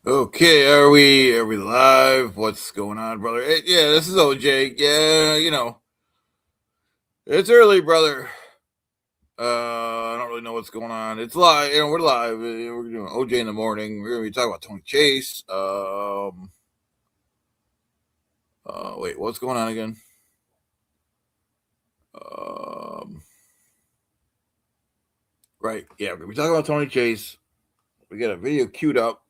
Okay, are we live? What's going on, brother? Yeah, this is OJ. Yeah, it's early, brother. I don't really know what's going on. It's live. We're live. We're doing OJ in the morning. We're gonna be talking about Tony Chase. Wait, what's going on again? Um, right. Yeah, we're gonna be talking about Tony Chase. We got a video queued up,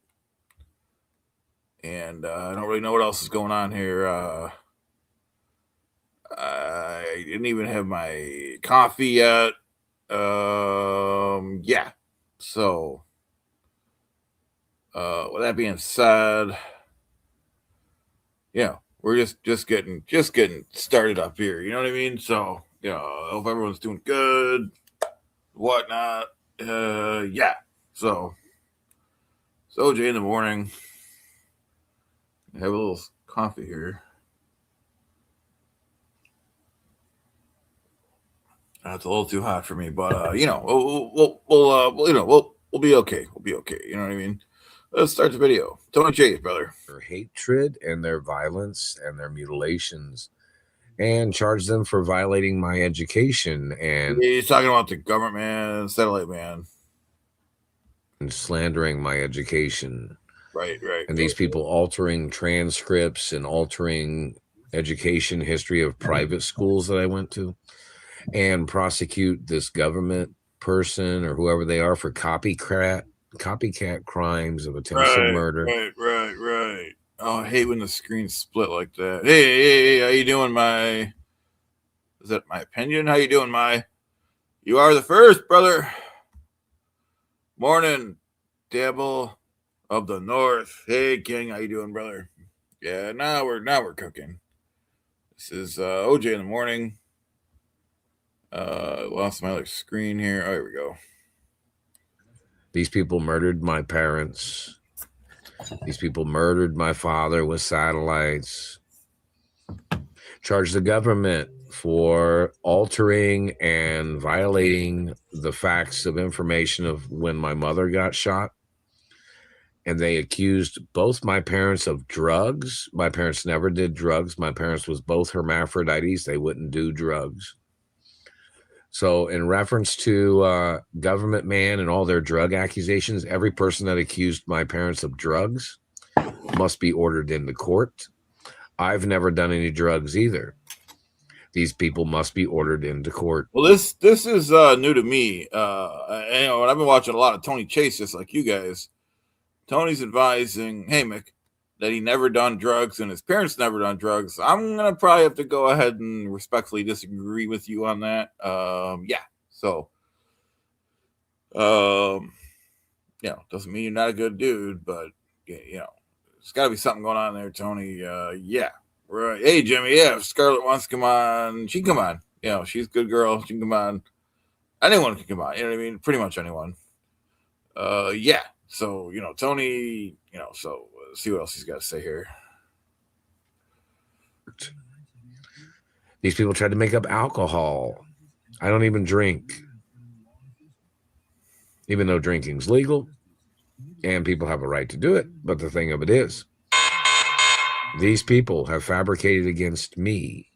and I don't really know what else is going on here. I didn't even have my coffee yet. Yeah. So, with that being said, we're just getting started up here. You know what I mean? So, I hope everyone's doing good, whatnot. Yeah. So, it's OJ in the morning. Have a little coffee here. It's a little too hot for me, but we'll be okay. We'll be okay. You know what I mean? Let's start the video. Tony Chase, brother. Their hatred and their violence and their mutilations and charge them for violating my education and He's talking about the government man, satellite man. slandering my education. Right. And these people altering transcripts and altering education history of private schools that I went to and prosecute this government person or whoever they are for copycat crimes of attempted murder. Right. Oh, I hate when the screen split like that. Hey, how you doing, my? Is that my opinion? How you doing, my? You are the first, brother. Morning, Devil of the North. Hey, King, how you doing, brother? Yeah, now we're cooking. This is OJ in the morning. Lost my other screen here. Oh, here we go. These people murdered my parents. These people murdered my father with satellites. Charged the government for altering and violating the facts of information of when my mother got shot. And they accused both my parents of drugs. My parents never did drugs. My parents was both hermaphrodites. They wouldn't do drugs. So in reference to government man and all their drug accusations, every person that accused my parents of drugs must be ordered into court. I've never done any drugs either. These people must be ordered into court. Well, this is new to me. And I've been watching a lot of Tony Chase, just like you guys. Tony's advising, hey Mick, that he never done drugs and his parents never done drugs. I'm gonna probably have to go ahead and respectfully disagree with you on that. Yeah. So, doesn't mean you're not a good dude, but there's got to be something going on there, Tony. Yeah. Right. Hey, Jimmy. Yeah, if Scarlett wants to come on, she can come on. She's a good girl. She can come on. Anyone can come on. You know what I mean? Pretty much anyone. Yeah. So, Tony, so let's see what else he's got to say here. These people tried to make up alcohol. I don't even drink. Even though drinking's legal and people have a right to do it. But the thing of it is, these people have fabricated against me,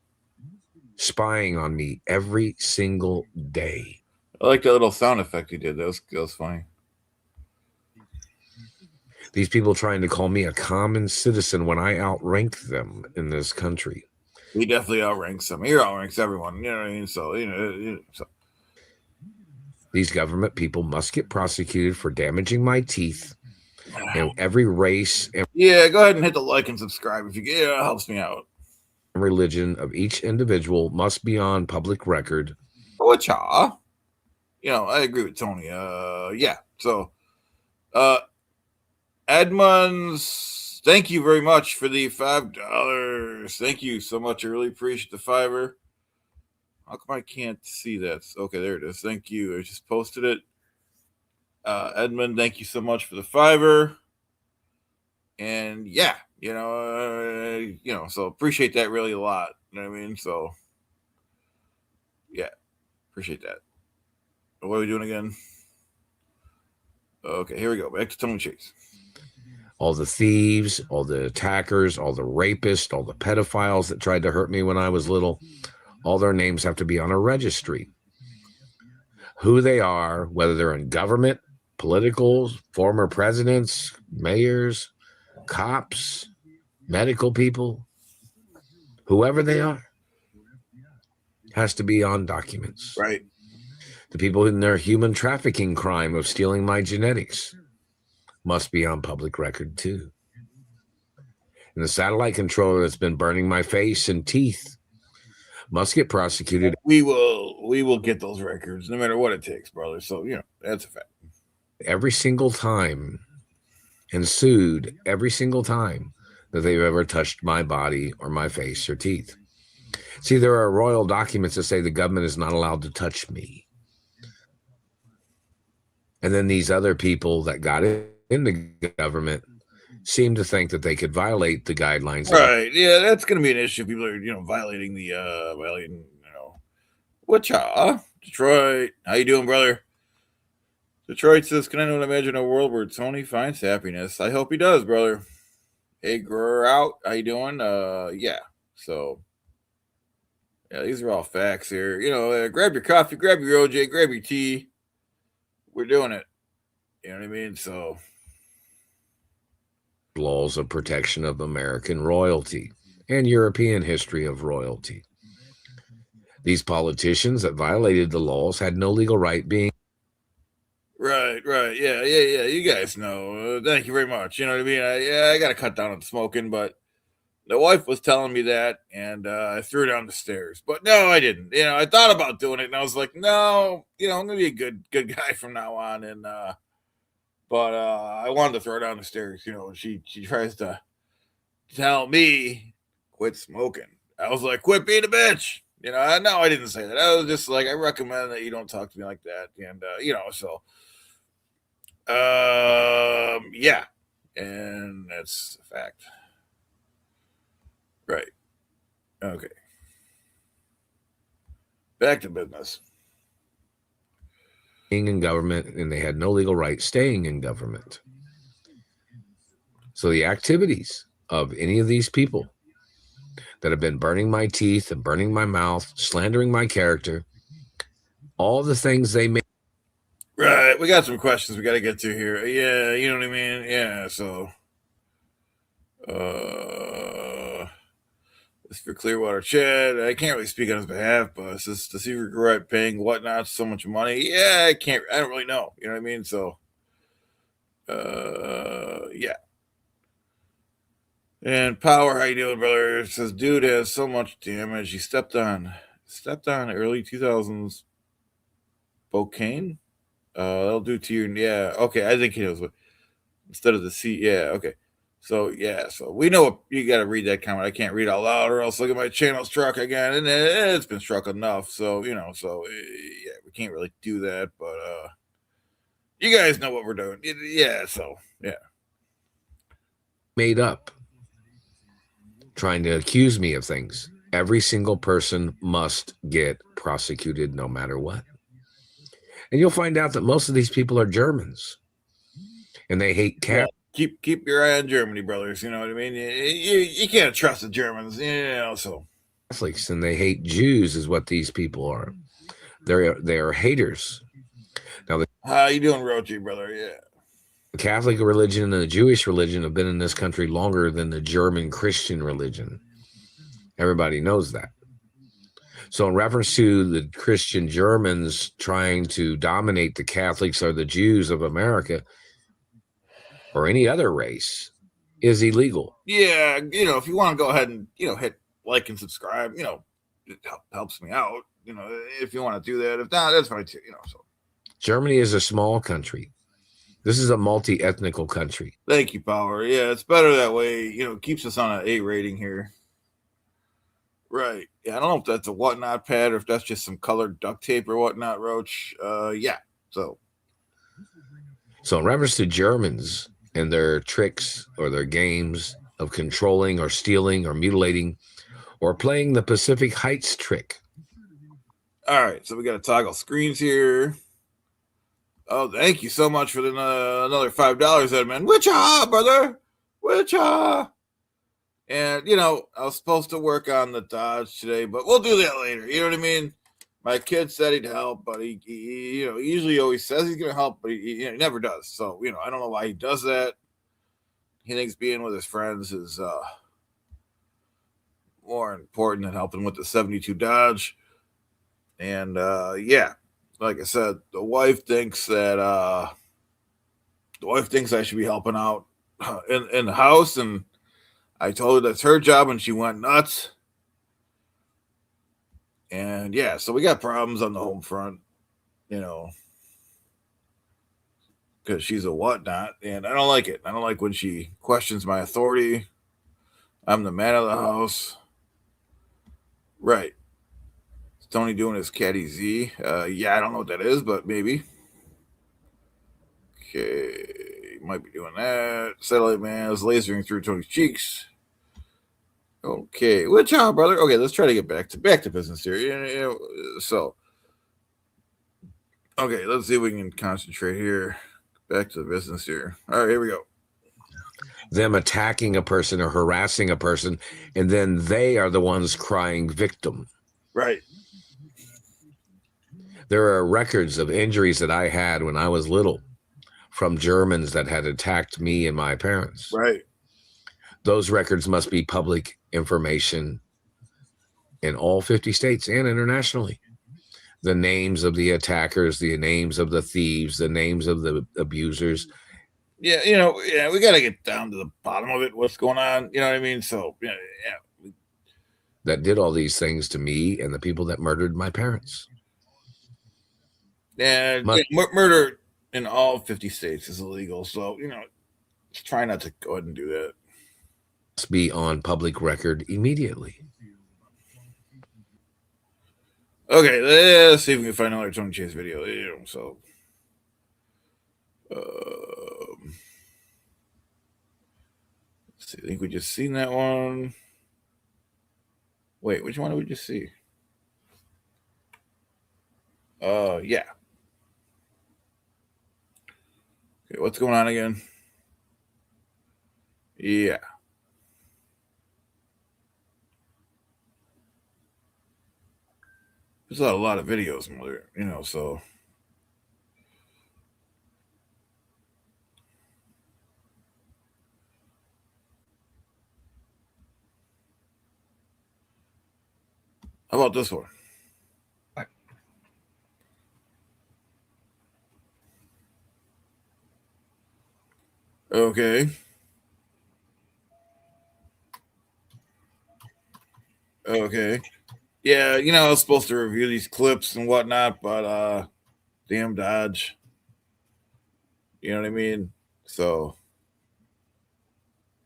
spying on me every single day. I like that little sound effect he did. That was funny. These people trying to call me a common citizen when I outrank them in this country. He definitely outranks them. He outranks everyone. You know what I mean? So, These government people must get prosecuted for damaging my teeth and every race. Yeah, go ahead and hit the like and subscribe if you get it. It helps me out. Religion of each individual must be on public record. Which, I agree with Tony. Yeah. So, Edmonds, thank you very much for the $5. Thank you so much. I really appreciate the $5. How come I can't see that? Okay, there it is. Thank you. I just posted it. Edmund, thank you so much for the $5. And yeah, so appreciate that really a lot. You know what I mean? So yeah, appreciate that. What are we doing again? Okay, here we go. Back to Tony Chase. all the thieves, all the attackers, all the rapists, all the pedophiles that tried to hurt me when I was little, all their names have to be on a registry. Who they are, whether they're in government, politicals, former presidents, mayors, cops, medical people, whoever they are, has to be on documents. Right. The people in their human trafficking crime of stealing my genetics must be on public record too. And the satellite controller that's been burning my face and teeth must get prosecuted. We will get those records no matter what it takes, brother. So, that's a fact. Every single time, and sued every single time that they've ever touched my body or my face or teeth. See, there are royal documents that say the government is not allowed to touch me. And then these other people that got in the government seem to think that they could violate the guidelines. Right. Yeah, that's going to be an issue. People are, violating the, Wichita, Detroit. How you doing, brother? Detroit says, can anyone imagine a world where Tony finds happiness? I hope he does, brother. Hey, Grout, how you doing? Yeah. So, yeah, these are all facts here. Grab your coffee, grab your OJ, grab your tea. We're doing it. You know what I mean? So, laws of protection of American royalty and European history of royalty. These politicians that violated the laws had no legal right being. Right. Yeah. You guys know. Thank you very much. You know what I mean? I got to cut down on smoking, but the wife was telling me that, and I threw down the stairs. But no, I didn't. I thought about doing it, and I was like, no, I'm gonna be a good guy from now on. And but I wanted to throw down the stairs. She tries to tell me quit smoking. I was like, quit being a bitch. No, I didn't say that. I was just like, I recommend that you don't talk to me like that. And so yeah, and that's a fact. Right. Okay. Back to business. Being in government, and they had no legal right staying in government. So the activities of any of these people that have been burning my teeth and burning my mouth, slandering my character, all the things they made. Right. We got some questions we got to get to here. Yeah, you know what I mean? Yeah, so this for Clearwater Chad. I can't really speak on his behalf, but it's just to see regret paying whatnot so much money. Yeah, I don't really know. You know what I mean? So yeah. And Power, how you doing, brother? It says, dude has so much damage. He stepped on early 2000s Bocaine. They'll do to you. Yeah, okay. I think he knows what instead of the C. Yeah, okay. So yeah, so we know what, you got to read that comment. I can't read out loud, or else look at my channel struck again, and it's been struck enough. So so yeah, we can't really do that. But you guys know what we're doing. Yeah, so yeah. Made up. Trying to accuse me of things. Every single person must get prosecuted no matter what. And you'll find out that most of these people are Germans. And they hate cats. Keep your eye on Germany, brothers. You know what I mean? You can't trust the Germans, so. Catholics, and they hate Jews is what these people are. They are haters. Now, how you doing, Rochi, brother? Yeah. The Catholic religion and the Jewish religion have been in this country longer than the German Christian religion. Everybody knows that. So in reference to the Christian Germans trying to dominate the Catholics or the Jews of America or any other race is illegal. Yeah, if you want to go ahead and, hit like and subscribe, it helps me out, if you want to do that. If not, that's fine too, so. Germany is a small country. This is a multi-ethnical country. Thank you, Power. Yeah, it's better that way. It keeps us on an A rating here. Right. Yeah, I don't know if that's a whatnot pad or if that's just some colored duct tape or whatnot, Roach. Yeah. So in reference to Germans and their tricks or their games of controlling or stealing or mutilating or playing the Pacific Heights trick. All right. So we got to toggle screens here. Oh, thank you so much for the another $5, Edmund. Which brother? which and you know, I was supposed to work on the Dodge today, but we'll do that later. You know what I mean? My kid said he'd help, but he you know, usually always says he's gonna help, but he never does. So you know, I don't know why he does that. He thinks being with his friends is more important than helping with the 72 Dodge. And yeah, like I said, the wife thinks I should be helping out in the house, and I told her that's her job, and she went nuts. And yeah, so we got problems on the home front, you know, because she's a whatnot, and I don't like it. I don't like when she questions my authority. I'm the man of the house. Right. Is Tony doing his Caddy Z? Yeah, I don't know what that is, but maybe. Okay, might be doing that. Satellite man is lasering through Tony's cheeks. Okay, good job, brother. Okay, let's try to get back to business here. So, okay, let's see if we can concentrate here. Back to the business here. All right, here we go. Them attacking a person or harassing a person, and then they are the ones crying victim. Right. There are records of injuries that I had when I was little from Germans that had attacked me and my parents. Right. Those records must be public information in all 50 states and internationally. The names of the attackers, the names of the thieves, the names of the abusers. Yeah, we got to get down to the bottom of it. What's going on? You know what I mean? So, yeah. That did all these things to me and the people that murdered my parents. And murder in all 50 states is illegal. So, just try not to go ahead and do that. Must be on public record immediately. Okay, let's see if we can find another Tony Chase video. So, let's see. I think we just seen that one. Wait, which one did we just see? Yeah. Okay, what's going on again? Yeah. There's a lot of videos, so. How about this one? Okay. Okay. Yeah, I was supposed to review these clips and whatnot, but damn Dodge. You know what I mean? So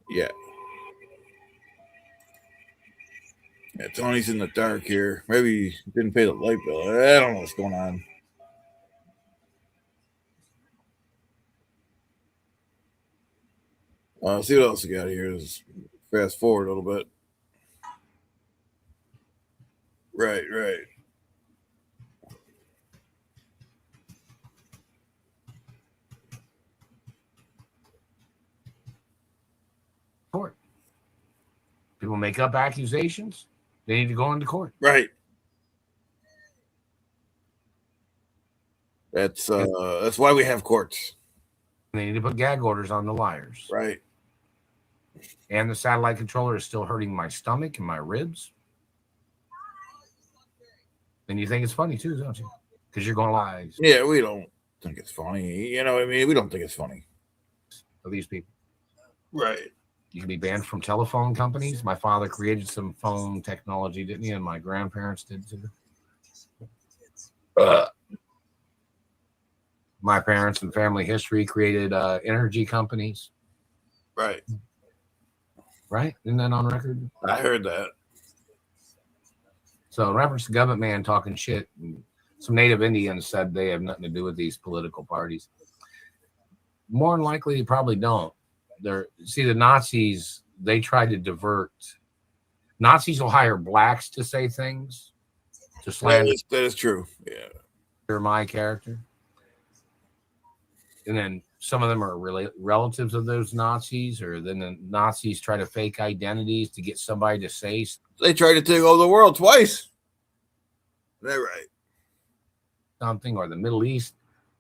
yeah. Yeah, Tony's in the dark here. Maybe he didn't pay the light bill. I don't know what's going on. See what else we got here. Just fast forward a little bit. Right. Court. People make up accusations. They need to go into court. Right. That's why we have courts. They need to put gag orders on the liars. Right. And the satellite controller is still hurting my stomach and my ribs. And you think it's funny too, don't you? Because you're going lies. Yeah, we don't think it's funny. You know what I mean? We don't think it's funny. For these people. Right. You can be banned from telephone companies. My father created some phone technology, didn't he? And my grandparents did too. My parents and family history created energy companies. Right. Right? Isn't that on record? I heard that. So in reference to government man talking shit, some native Indians said they have nothing to do with these political parties. More than likely, they probably don't. The Nazis, they tried to divert. Nazis will hire blacks to say things, to slander. That is true. Yeah. My character. And then some of them are relatives of those Nazis, or then the Nazis try to fake identities to get somebody to say They tried to take over the world twice. They're right. something, or the Middle East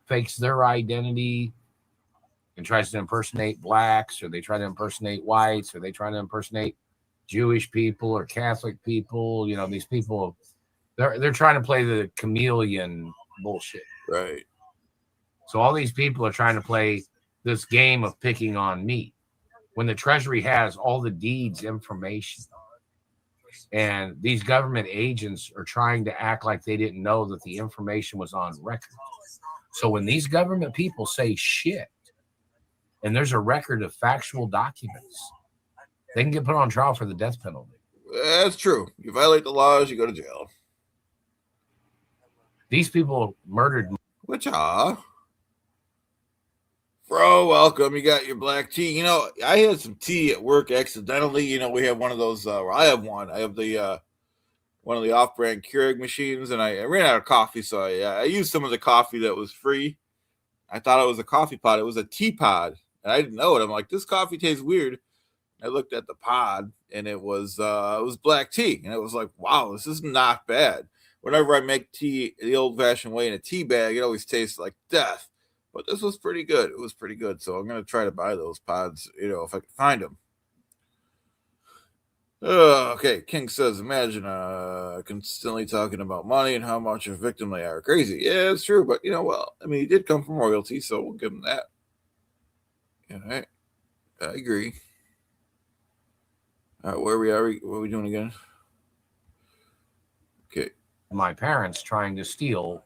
fakes their identity and tries to impersonate blacks, or they try to impersonate whites, or they try to impersonate Jewish people or Catholic people. You know, these people, they're trying to play the chameleon bullshit. Right. So all these people are trying to play this game of picking on me when the Treasury has all the deeds information. And these government agents are trying to act like they didn't know that the information was on record. So when these government people say shit, and there's a record of factual documents, they can get put on trial for the death penalty. That's true. You violate the laws, you go to jail. These people murdered. Which, bro, welcome. You got your black tea. You know, I had some tea at work accidentally. You know, we have one of those. I have one. I have the one of the off-brand Keurig machines, and I ran out of coffee, so I used some of the coffee that was free. I thought it was a coffee pod. It was a tea pod, and I didn't know it. I'm like, this coffee tastes weird. I looked at the pod, and it was black tea, and it was like, wow, this is not bad. Whenever I make tea the old-fashioned way in a tea bag, it always tastes like death. But this was pretty good. It was pretty good. So I'm going to try to buy those pods, you know, if I can find them. Okay. King says, imagine constantly talking about money and how much a victim they are. Crazy. Yeah, it's true. But, you know, well, I mean, he did come from royalty, so we'll give him that. All right. I agree. All right. Where we are? What are we doing again? Okay. My parents trying to steal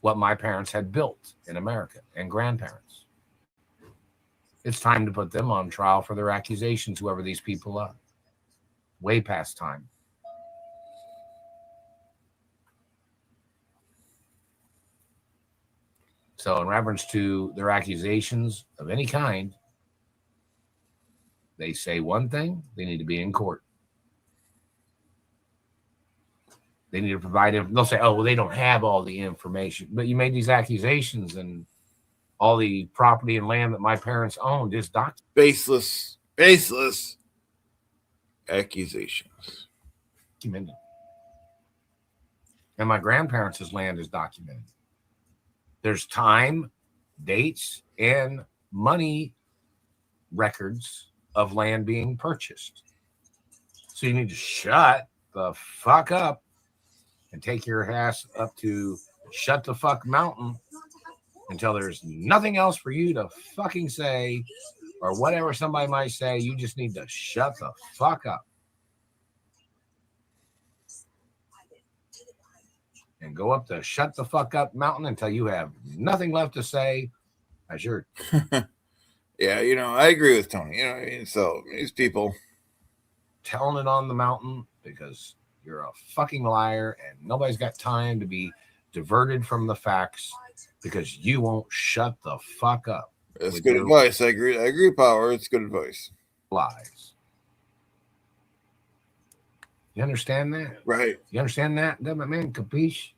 what my parents had built in America, and grandparents. It's time to put them on trial for their accusations, whoever these people are. Way past time. So in reference to their accusations of any kind, they say one thing, they need to be in court. They need to provide it. They'll say, oh, well, they don't have all the information. But you made these accusations, and all the property and land that my parents owned is baseless accusations. Documented. And my grandparents' land is documented. There's time, dates, and money records of land being purchased. So you need to shut the fuck up and take your ass up to Shut the Fuck Mountain until there's nothing else for you to fucking say, or whatever somebody might say. You just need to shut the fuck up and go up the Shut the Fuck Up Mountain until you have nothing left to say as you're yeah, you know, I agree with Tony. You know what I mean? So these people telling it on the mountain because you're a fucking liar, and nobody's got time to be diverted from the facts because you won't shut the fuck up. That's good advice. I agree, Power. It's good advice. Lies. You understand that? Right. You understand that, man? Capiche?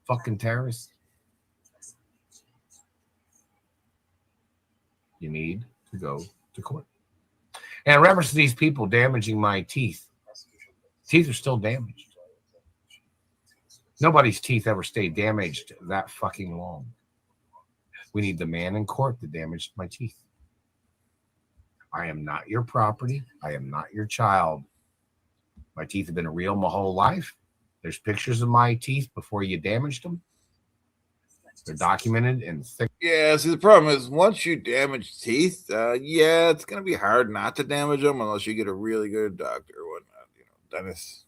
Fucking terrorist. You need to go to court. And in reference to these people damaging my teeth are still damaged. Nobody's teeth ever stay damaged that fucking long. We need the man in court that damaged my teeth. I am not your property. I am not your child. My teeth have been real my whole life. There's pictures of my teeth before you damaged them. They're documented in thick. Yeah, see, the problem is once you damage teeth, yeah, it's going to be hard not to damage them unless you get a really good doctor or whatnot. Dennis.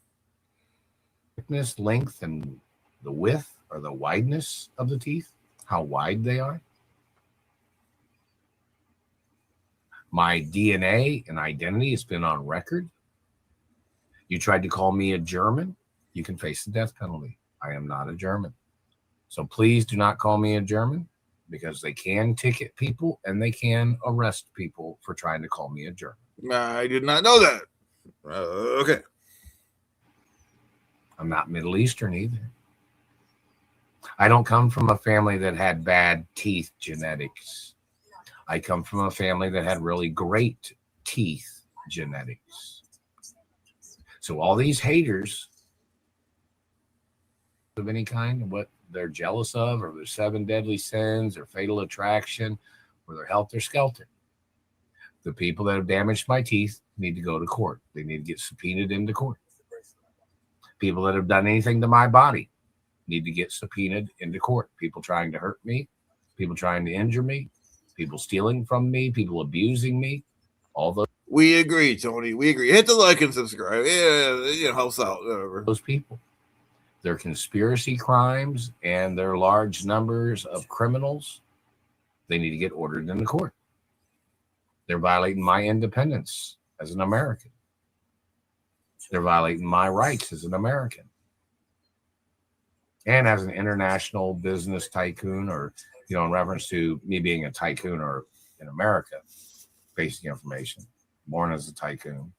Thickness, length, and the width or the wideness of the teeth, how wide they are. My DNA and identity has been on record. You tried to call me a German, you can face the death penalty. I am not a German. So please do not call me a German, because they can ticket people and they can arrest people for trying to call me a German. I did not know that. Okay. I'm not Middle Eastern either. I don't come from a family that had bad teeth genetics. I come from a family that had really great teeth genetics. So all these haters of any kind, what they're jealous of, or their 7 deadly sins, or fatal attraction, or their helter skelter. The people that have damaged my teeth need to go to court. They need to get subpoenaed into court. People that have done anything to my body need to get subpoenaed into court. People trying to hurt me, people trying to injure me, people stealing from me, people abusing me, all those. We agree, Tony. We agree. Hit the like and subscribe. Yeah, helps out. Whatever. Those people, their conspiracy crimes and their large numbers of criminals, they need to get ordered into court. They're violating my independence as an American. They're violating my rights as an American. And as an international business tycoon, or, in reference to me being a tycoon or in America, basic information, born as a tycoon,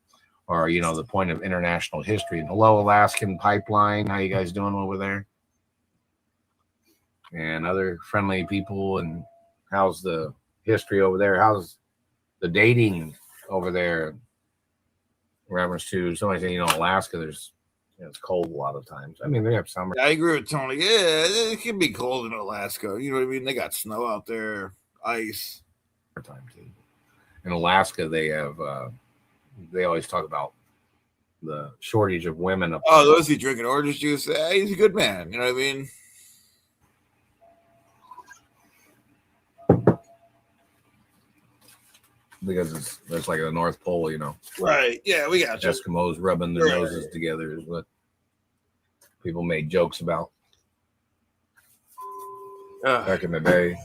or, the point of international history. And hello, Alaskan Pipeline. How you guys doing over there? And other friendly people. And how's the history over there? How's the dating over there? In reference to somebody saying, Alaska, there's, it's cold a lot of times. I mean, they have summer. I agree with Tony. Yeah, it can be cold in Alaska. You know what I mean? They got snow out there, ice. Time too. In Alaska, they have. They always talk about the shortage of women. Oh, those he drinking orange juice? He's a good man. You know what I mean? Because it's like the North Pole, Right. Yeah, we got you. Eskimos rubbing their noses together is what people made jokes about back in the day.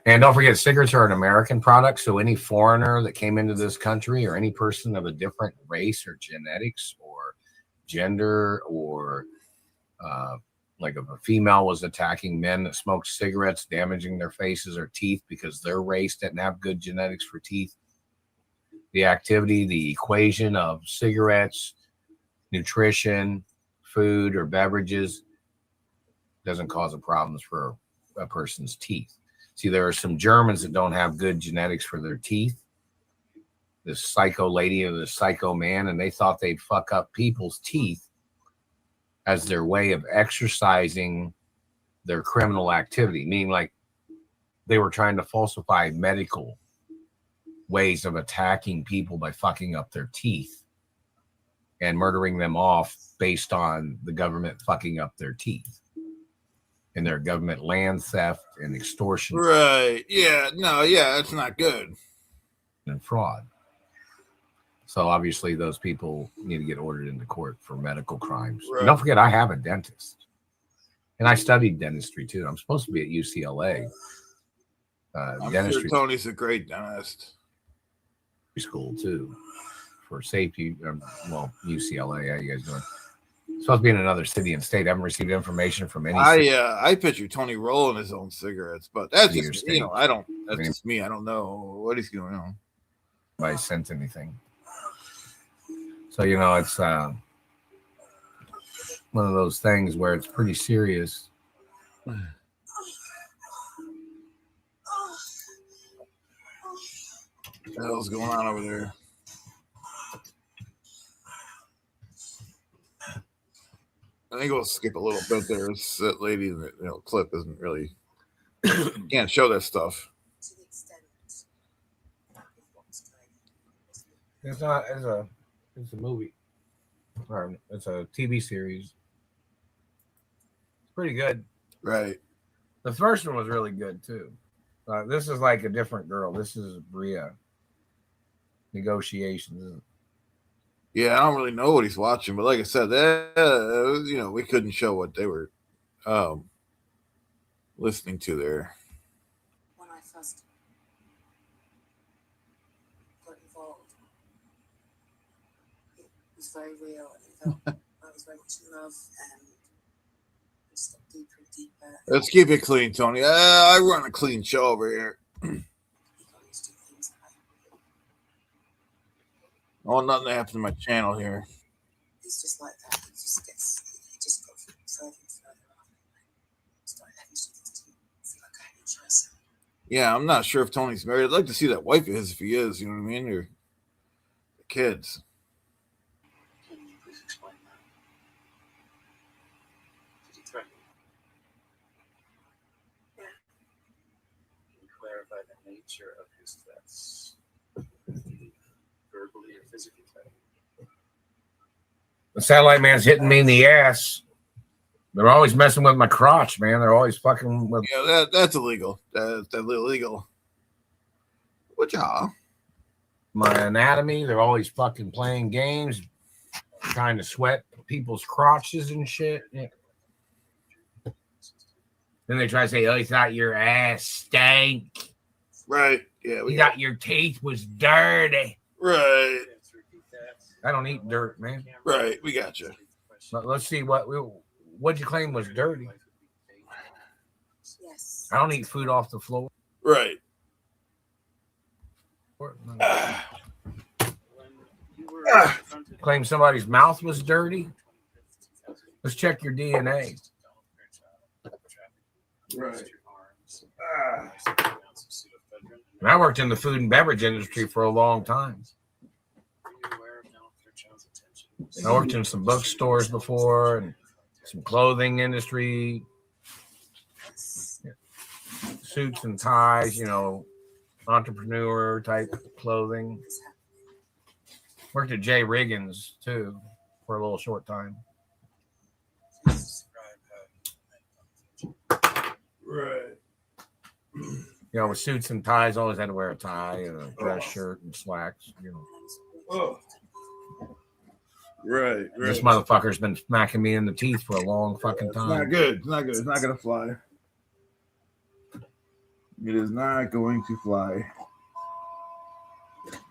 And don't forget, cigarettes are an American product. So any foreigner that came into this country, or any person of a different race or genetics or gender, or like if a female was attacking men that smoked cigarettes, damaging their faces or teeth because their race didn't have good genetics for teeth, the activity, the equation of cigarettes, nutrition, food, or beverages doesn't cause a problems for a person's teeth. See, there are some Germans that don't have good genetics for their teeth. This psycho lady or this psycho man, and they thought they'd fuck up people's teeth as their way of exercising their criminal activity, meaning like they were trying to falsify medical ways of attacking people by fucking up their teeth and murdering them off based on the government fucking up their teeth and their government land theft and extortion. Right. Yeah. No, yeah, that's not good. And fraud. So obviously those people need to get ordered into court for medical crimes. Right. And don't forget, I have a dentist. And I studied dentistry too. I'm supposed to be at UCLA. I'm Dentistry sure Tony's a great dentist. school too for safety. UCLA, how you guys doing? Supposed to be in another city and state. I haven't received information from any. I picture Tony rolling his own cigarettes, but that's just I don't. That's just me. I don't know what he's going on. I sent anything. So it's one of those things where it's pretty serious. What the hell's going on over there? I think we'll skip a little bit there. That lady in the clip isn't really can't show that stuff. It's not. It's a movie. Or it's a TV series. It's pretty good. Right. The first one was really good too. This is like a different girl. This is Bria. Negotiations. Yeah, I don't really know what he's watching, but like I said, we couldn't show what they were listening to there. When I first got involved, it was very real, and it felt I was very much in love, and just got deeper and deeper. Let's keep it clean, Tony. I run a clean show over here. I want nothing to happen to my channel here. He's just like that. He just got further and further up. Started having to feel like I had no choice. Yeah, I'm not sure if Tony's married. I'd like to see that wife of his if he is. You know what I mean? Or the kids. Can you please explain that? Did he threaten you? Yeah. Can you clarify the nature of his threats? Verbally or physically threatening? The satellite man's hitting me in the ass. They're always messing with my crotch, man. They're always fucking with. Yeah, that's illegal. That's illegal. What y'all? My anatomy. They're always fucking playing games, trying to sweat people's crotches and shit. Yeah. Then they try to say, "Oh, he thought your ass stank. Right. Yeah. He thought your teeth was dirty." Right. I don't eat dirt, man. Right. We got you. But let's see what'd you claim was dirty. Yes. I don't eat food off the floor. Right. Claim somebody's mouth was dirty. Let's check your DNA. Right. And I worked in the food and beverage industry for a long time. I worked in some bookstores before and some clothing industry, suits and ties, entrepreneur type clothing. Worked at Jay Riggins too for a little short time. Right. With suits and ties, always had to wear a tie and a dress shirt and slacks. Oh. Right. This motherfucker's been smacking me in the teeth for a long fucking It's time. not good. It's not good. It's not going to fly. It is not going to fly.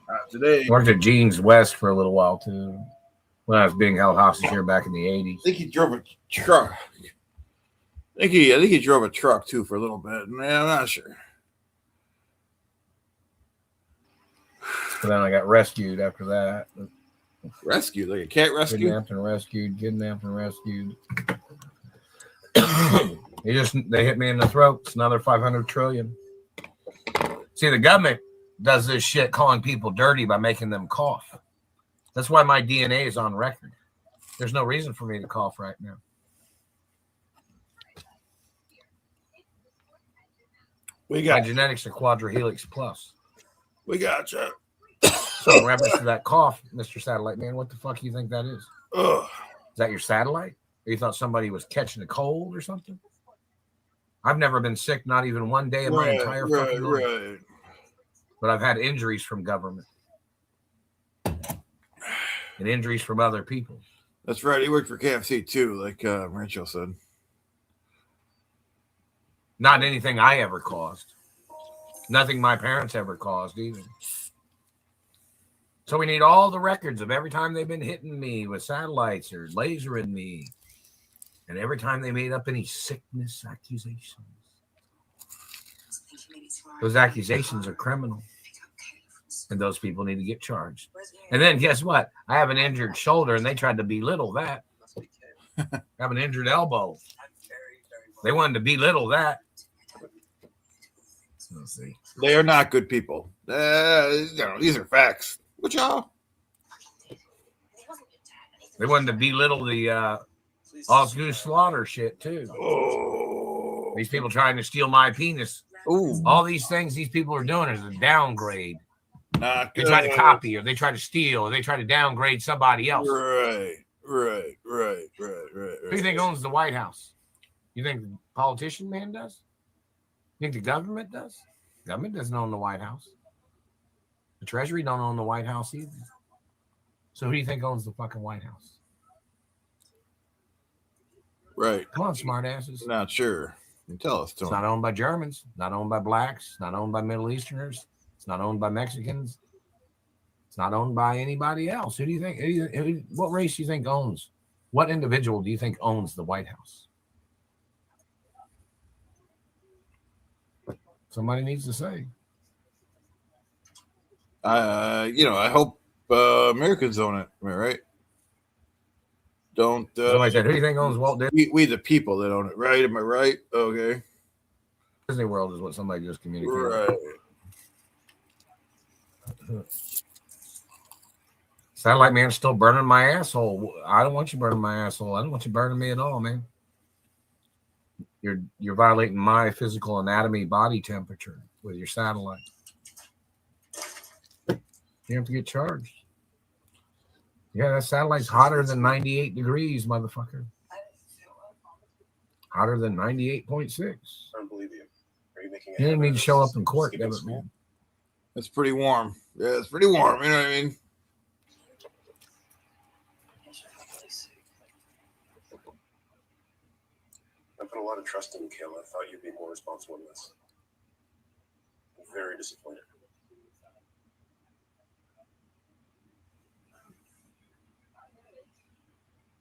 Not today. Worked at Jeans West for a little while too, when I was being held hostage here back in the 80s. I think he drove a truck. I think he drove a truck too for a little bit. Man, I'm not sure. But then I got rescued after that. Rescued, like a cat rescue. Kidnapped and rescued. They hit me in the throat. It's another 500 trillion. See, the government does this shit calling people dirty by making them cough. That's why my DNA is on record. There's no reason for me to cough right now. We My got genetics are quadrihelix plus. We got you. So in reference to that cough, Mr. Satellite Man, what the fuck do you think that is? Ugh. Is that your satellite? Or you thought somebody was catching a cold or something? I've never been sick, not even one day in my entire fucking life. Right. But I've had injuries from government and injuries from other people. That's right. He worked for KFC too, like Rancho said. Not anything I ever caused. Nothing my parents ever caused either. So we need all the records of every time they've been hitting me with satellites or lasering me. And every time they made up any sickness accusations. Those accusations are criminal. And those people need to get charged. And then guess what? I have an injured shoulder and they tried to belittle that. I have an injured elbow. They wanted to belittle that. Let's see. They are not good people. These are facts. What y'all? They wanted to belittle the Osgood Slaughter shit too. Oh. These people trying to steal my penis. Ooh. All these things these people are doing is a downgrade. Not They good. try to copy or they try to steal or they try to downgrade somebody else. Right. Who do you think owns the White House? You think the politician man does? You think the government does? Government doesn't own the White House. The Treasury don't own the White House either. So who do you think owns the fucking White House? Right. Come on, smart asses. Not sure. You tell us, It's Tony. not owned by Germans, not owned by blacks, not owned by Middle Easterners, it's not owned by Mexicans, it's not owned by anybody else. Who do you think? What race do you think owns? What individual do you think owns the White House? Somebody needs to say. I hope Americans own it. Am I right? Don't Somebody said, "Who do you think owns Walt we the people that own it, right? Am I right? Okay. Disney World?" Is what somebody just communicated. Right. Satellite man's still burning my asshole. I don't want you burning my asshole. I don't want you burning me at all, man. You're violating my physical anatomy, body temperature with your satellite. You have to get charged. Yeah, that satellite's hotter than 98 degrees, motherfucker. Hotter than 98.6. I don't believe you. Are you making? You didn't need to show up in court, Skipping damn it, school? man. It's pretty warm. Yeah, it's pretty warm. You know what I mean? I put a lot of trust in you, Kayla. I thought you'd be more responsible in this. I'm very disappointed.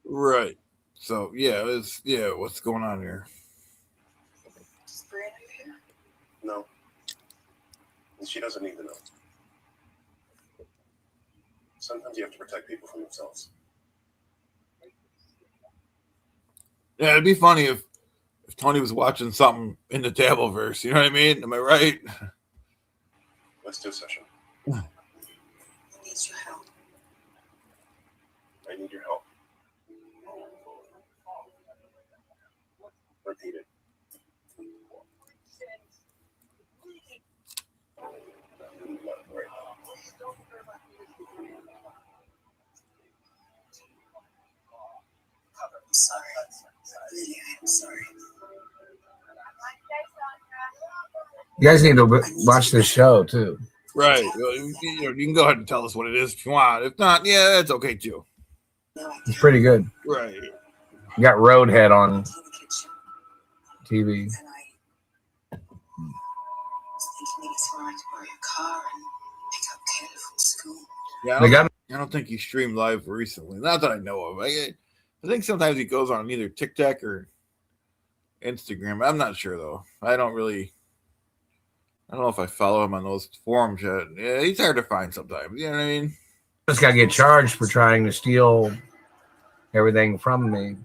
Right. So what's going on here? Is Brianna here? No. And she doesn't need to know. Sometimes you have to protect people from themselves. Yeah, it'd be funny if Tony was watching something in the Tableverse. You know what I mean? Am I right? Let's do a session. Who needs your help? I need your help. Repeat it. Right. I'm sorry. Really, I'm sorry. You guys need to watch this show too. Right. You can go ahead and tell us what it is if you want. If not, yeah, that's okay too. No, I It's pretty good. Right. You got Roadhead on went to the kitchen TV. and I was thinking maybe it's alright to borrow your car and pick up Kayla from school. Yeah, They got I don't think he streamed live recently. Not that I know of. I think sometimes he goes on either TikTok or Instagram. I'm not sure though. I don't know if I follow him on those forums yet. Yeah, he's hard to find sometimes. You know what I mean? just got to get charged for trying to steal everything from me.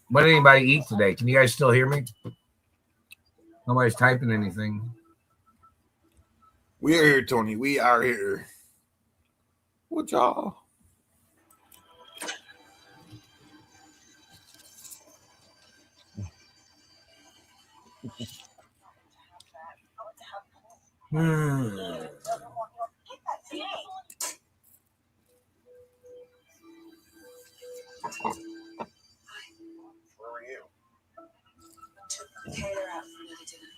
What did anybody eat today? Can you guys still hear me? Nobody's typing anything. We are here, Tony. We are here. What y'all? Where were you? Took Kayla out for another dinner.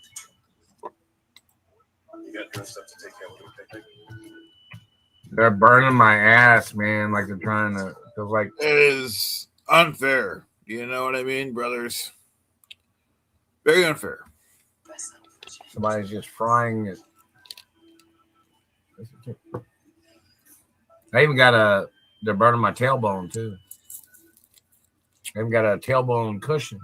You got dressed up to take Kayla to a picnic? They're burning my ass, man. Like they're trying to. Feels like It is unfair. You know what I mean, brothers? Very unfair. somebody's just frying it. I even got a. They're burning my tailbone too. I even got a tailbone cushion.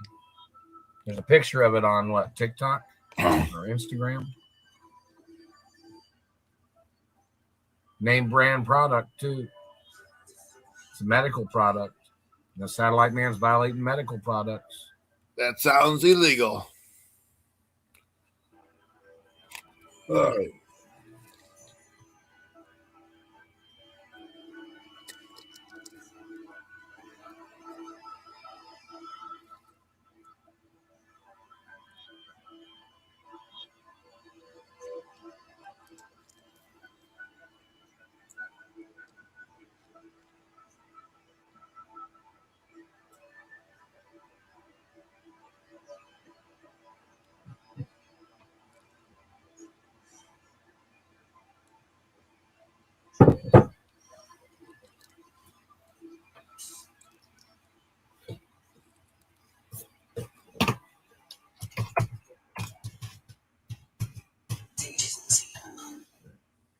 There's a picture of it on what, TikTok or Instagram. Name brand product too. It's a medical product. The satellite man's violating medical products. That sounds illegal. All right.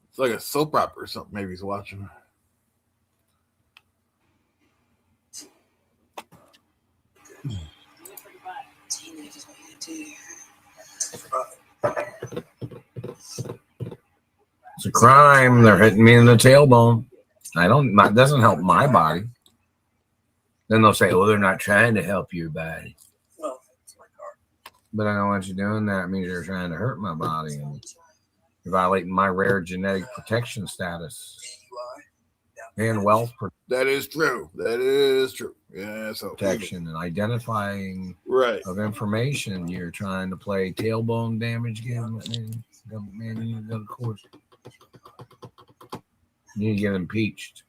It's like a soap opera or something. Maybe he's watching. Teenagers, what you do? It's a crime. They're hitting me in the tailbone. It doesn't help my body. Then they'll say, "Oh, they're not trying to help your body." Well, it's my car. But I don't want you doing that. It means you're trying to hurt my body and you're violating my rare genetic protection status You are. and wealth That is true. That is true. Yeah. So protection and identifying right. of information. You're trying to play tailbone damage game. Man, you need to go to court. You need to get impeached.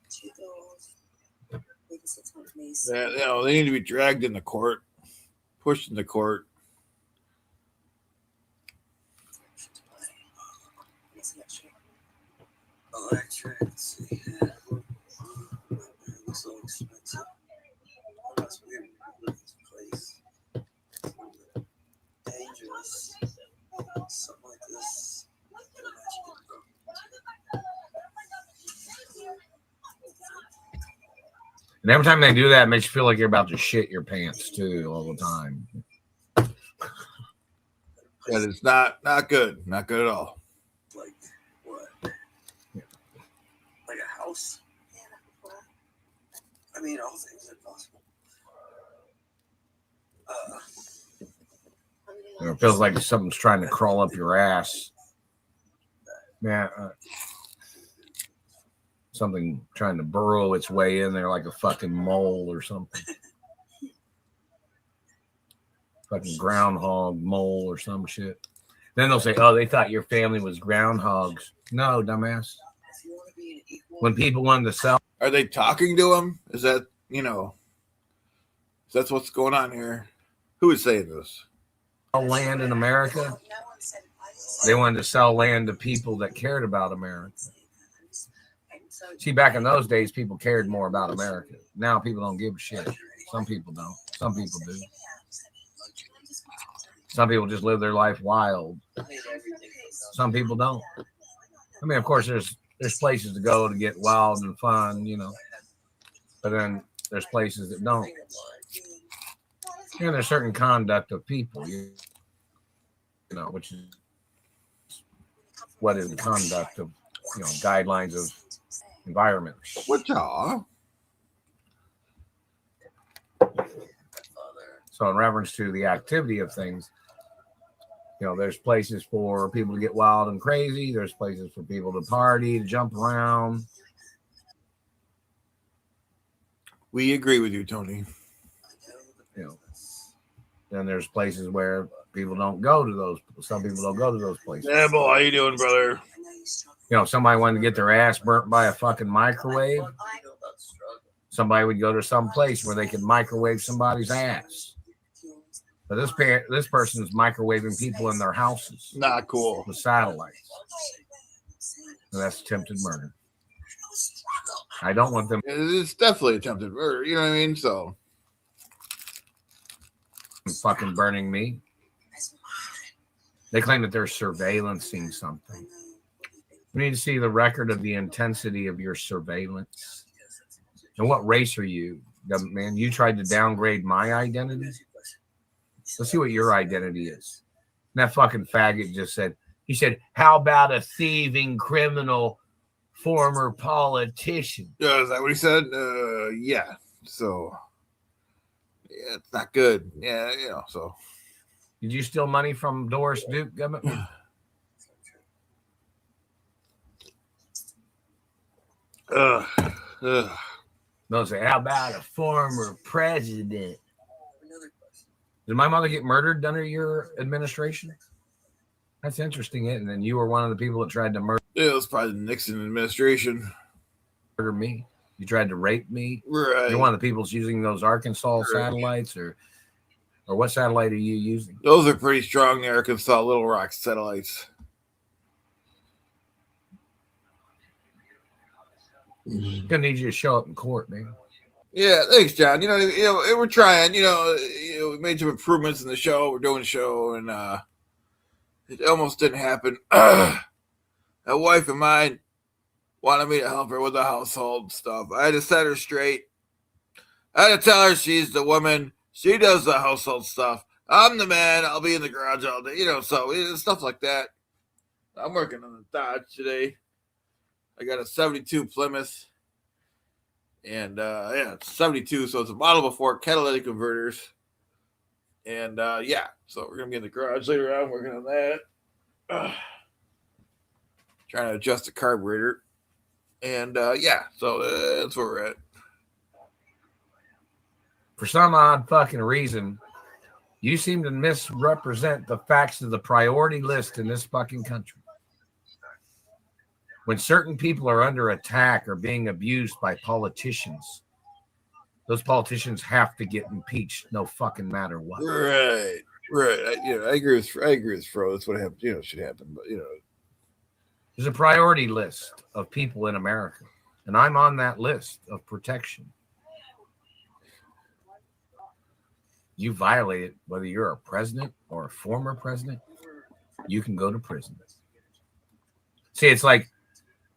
They need to be dragged into court, pushed into court. Electric. Let's see. Looks so expensive. That's weird. This place. Dangerous. Something like this. And every time they do that, it makes you feel like you're about to shit your pants too all the time. That is not good. Not good at all. Like what? Like a house? I mean, all things are possible. It feels like something's trying to crawl up your ass. Yeah. Something trying to burrow its way in there like a fucking mole or something. Fucking groundhog mole or some shit. Then they'll say, "Oh, they thought your family was groundhogs." No, dumbass. If you want to be an equal, When people wanted to sell Are they talking to him? Is that that's what's going on here? Who is saying this? land in America, they wanted to sell land to people that cared about America. See, back in those days, people cared more about America. Now people don't give a shit. Some people don't. Some people do. Some people just live their life wild. Some people don't. I mean, of course, there's places to go to get wild and fun, but then there's places that don't. And there's certain conduct of people, which is what is the conduct of, guidelines of environment. What y'all? So in reference to the activity of things, there's places for people to get wild and crazy. There's places for people to party, to jump around. We agree with you, Tony. Then there's places where people don't go to those. Some people don't go to those places. Yeah, boy, how you doing, brother? Somebody wanted to get their ass burnt by a fucking microwave. Somebody would go to some place where they could microwave somebody's ass. But this person is microwaving people in their houses Not cool. with satellites. And that's attempted murder. I don't want them It's definitely attempted murder. You know what I mean? So fucking burning me. They claim that they're surveillancing something. We need to see the record of the intensity of your surveillance. And what race are you, government man? You tried to downgrade my identity? Let's see what your identity is. And that fucking faggot just said, he said, how about a thieving criminal former politician? is that what he said? Yeah. So yeah, it's not good. Yeah, so Did you steal money from Doris Duke, government man? They'll say, how about a former president? Did my mother get murdered under your administration? That's interesting, isn't it? And you were one of the people that tried to murder it was probably the Nixon administration. me. You tried to rape me. Right. You're one of the people that's using those Arkansas satellites, or what satellite are you using? Those are pretty strong, the Arkansas Little Rock satellites. Gonna need you to show up in court, man. Yeah, thanks, John. We're trying. We made some improvements in the show. We're doing a show, and it almost didn't happen. A wife of mine wanted me to help her with the household stuff. I had to set her straight. I had to tell her she's the woman. She does the household stuff. I'm the man. I'll be in the garage all day. So stuff like that. I'm working on the Dodge today. I got a 72 Plymouth. And yeah, it's 72, so it's a model before catalytic converters. And yeah, so we're gonna be in the garage later on working on that. Trying to adjust the carburetor. And yeah, so that's where we're at. For some odd fucking reason, you seem to misrepresent the facts of the priority list in this fucking country. When certain people are under attack or being abused by politicians, those politicians have to get impeached, no fucking matter what. Right. I agree with Fro. That's what happened. Should happen. But There's a priority list of people in America, and I'm on that list of protection. You violate it, whether you're a president or a former president, you can go to prison. See, it's like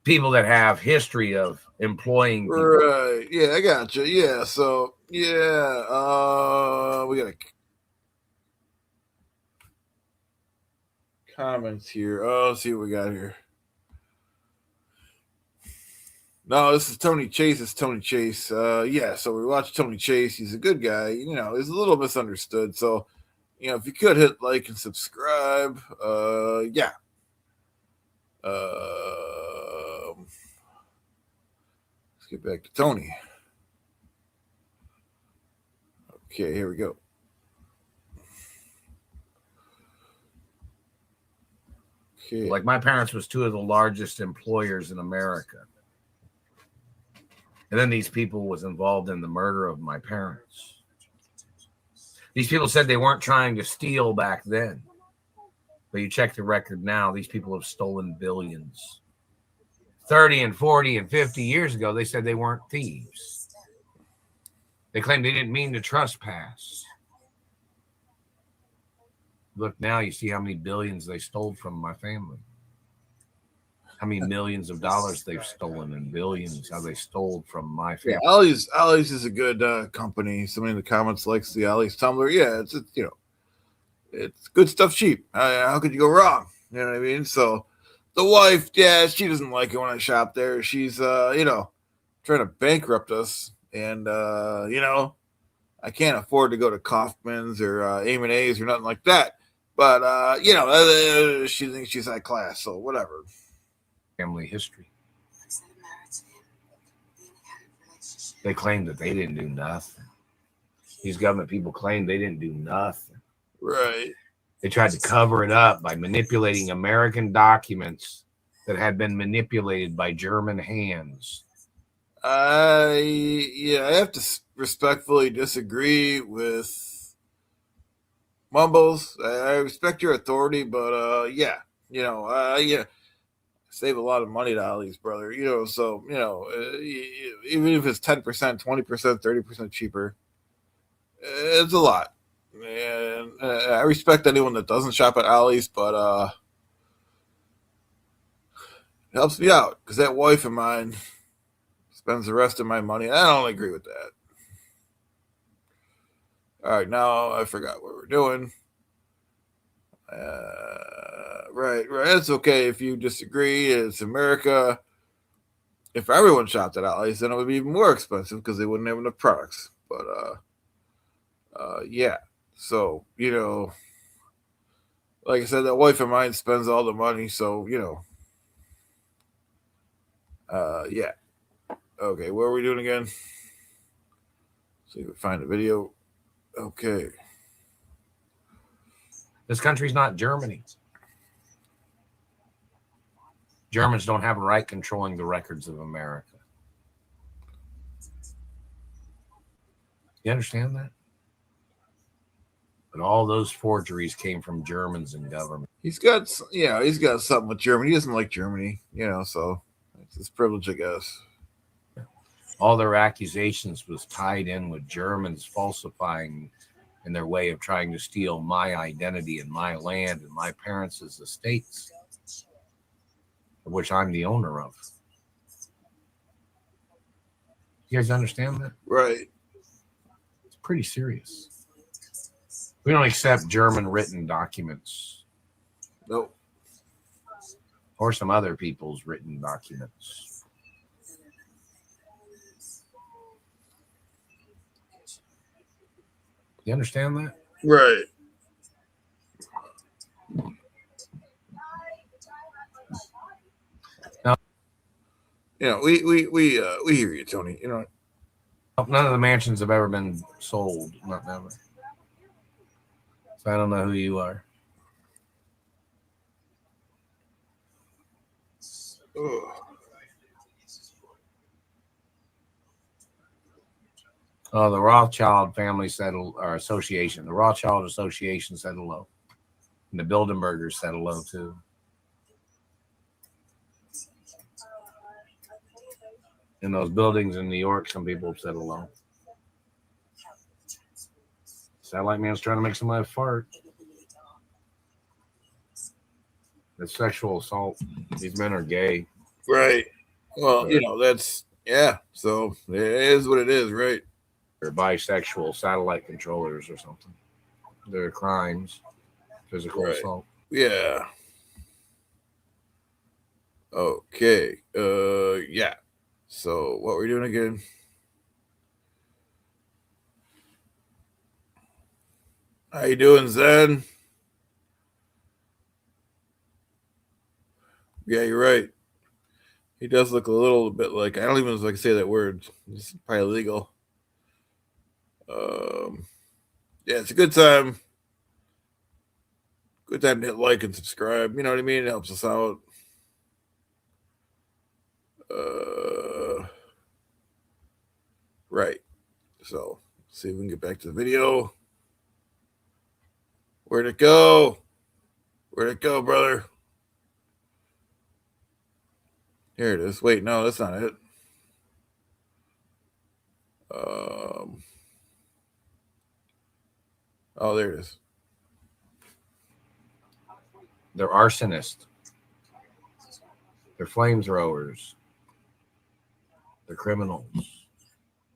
people that have history of employing people. Right. Yeah, I got you. Yeah. So yeah, we got comments here. Oh, let's see what we got here. No, this is Tony Chase. It's Tony Chase. Yeah, so we watched Tony Chase. He's a good guy. He's a little misunderstood. So, if you could hit like and subscribe. Yeah. Let's get back to Tony. Okay, here we go. Okay. Like my parents was two of the largest employers in America. And then these people was involved in the murder of my parents. These people said they weren't trying to steal back then. But you check the record now, these people have stolen billions. 30 and 40 and 50 years ago, they said they weren't thieves. They claimed they didn't mean to trespass. Look, now you see how many billions they stole from my family. How many millions of dollars they've stolen, and billions how they stole from my family. Yeah, Ollie's is a good company. Somebody in the comments likes the Ollie's tumbler. Yeah, it's it's good stuff cheap. How could you go wrong? You know what I mean? So the wife, yeah, she doesn't like it when I shop there. She's trying to bankrupt us, and I can't afford to go to Kaufman's or A&A's or nothing like that. But she thinks she's high class, so whatever. Family history. They claim that they didn't do nothing. These government people claim they didn't do nothing. Right. They tried to cover it up by manipulating American documents that had been manipulated by German hands. I have to respectfully disagree with Mumbles. I respect your authority, but save a lot of money to Ollie's, brother. So even if it's 10%, 20%, 30% cheaper, it's a lot. And I respect anyone that doesn't shop at Ollie's, but it helps me out because that wife of mine spends the rest of my money. I don't agree with that. All right, now I forgot what we're doing. Right. It's okay if you disagree. It's America. If everyone shopped at Ollie's, then it would be even more expensive because they wouldn't have enough products. But yeah. So like I said, that wife of mine spends all the money. So yeah. Okay, what are we doing again? See if we find a video. Okay. This country's not Germany. Germans don't have a right controlling the records of America. You understand that? But all those forgeries came from Germans and government. He's got something with Germany. He doesn't like Germany, so it's his privilege, I guess. All their accusations was tied in with Germans falsifying in their way of trying to steal my identity and my land and my parents' estates, of which I'm the owner of. You guys understand that? Right. It's pretty serious. We don't accept German written documents. Nope. Or some other people's written documents. You understand that? Right. No. You know, we hear you, Tony. You know, None of the mansions have ever been sold. Not never. So I don't know who you are. ugh. Oh, the Rothschild family settled, or association. The Rothschild Association settled low. And the Bilderbergers settled low too. In those buildings in New York, some people have settled low. Satellite man's trying to make somebody fart. It's sexual assault. These men are gay. Right. Well, you know, that's yeah. So it is what it is, right? They're bisexual satellite controllers or something. They're crimes, physical Right. assault. Yeah. Okay. Yeah. So what we're doing again? How you doing, Zen? Yeah, you're right. He does look a little bit like I don't even like say that word. It's probably illegal. Yeah, it's a good time. Good time to hit like and subscribe. You know what I mean? It helps us out. Right. So see if we can get back to the video. Where'd it go? Where'd it go, brother? Here it is. Wait, no, that's not it. Oh, there it is. They're arsonists. They're flamethrowers. They're criminals.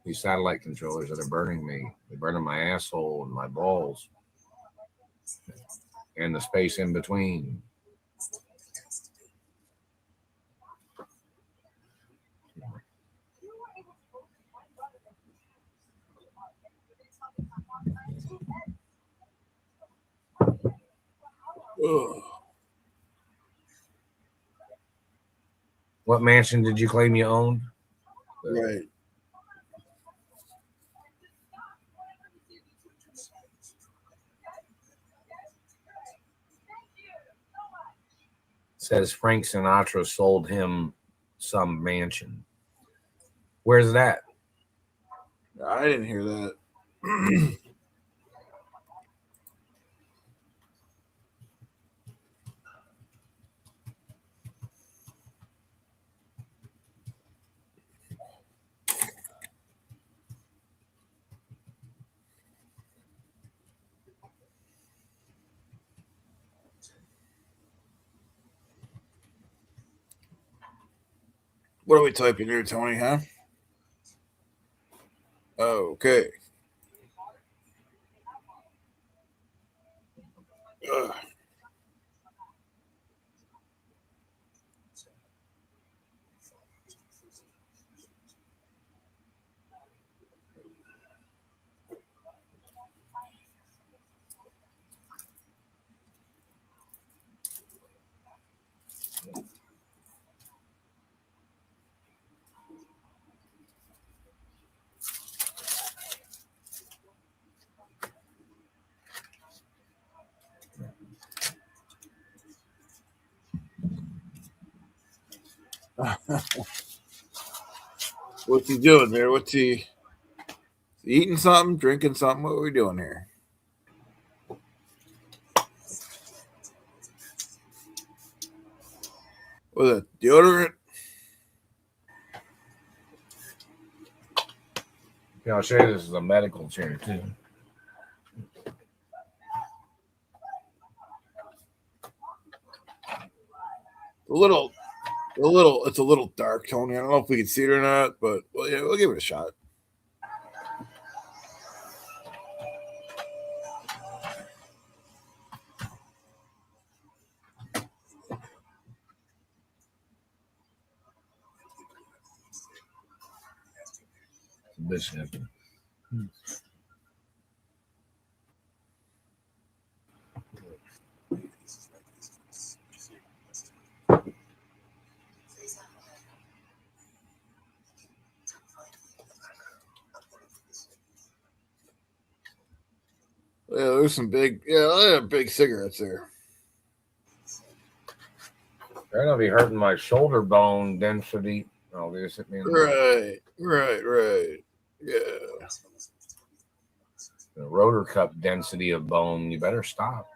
These satellite controllers that are burning me. They're burning my asshole and my balls. And the space in between. Ugh. What mansion did you claim you owned? Right. Says Frank Sinatra sold him some mansion. Where's that? I didn't hear that. What are we typing here, Tony, huh? Okay. Ugh. What's he doing there? What's he eating something, drinking something? What are we doing here? Was it deodorant? Yeah, I'll show you this is a medical chair too. It's a little dark, Tony. I don't know if we can see it or not, but well, yeah, we'll give it a shot. Bishop. there's some big, big cigarettes there. They're gonna be hurting my shoulder bone density. Oh, they just hit me in Right. Yeah. the rotor cup density of bone. You better stop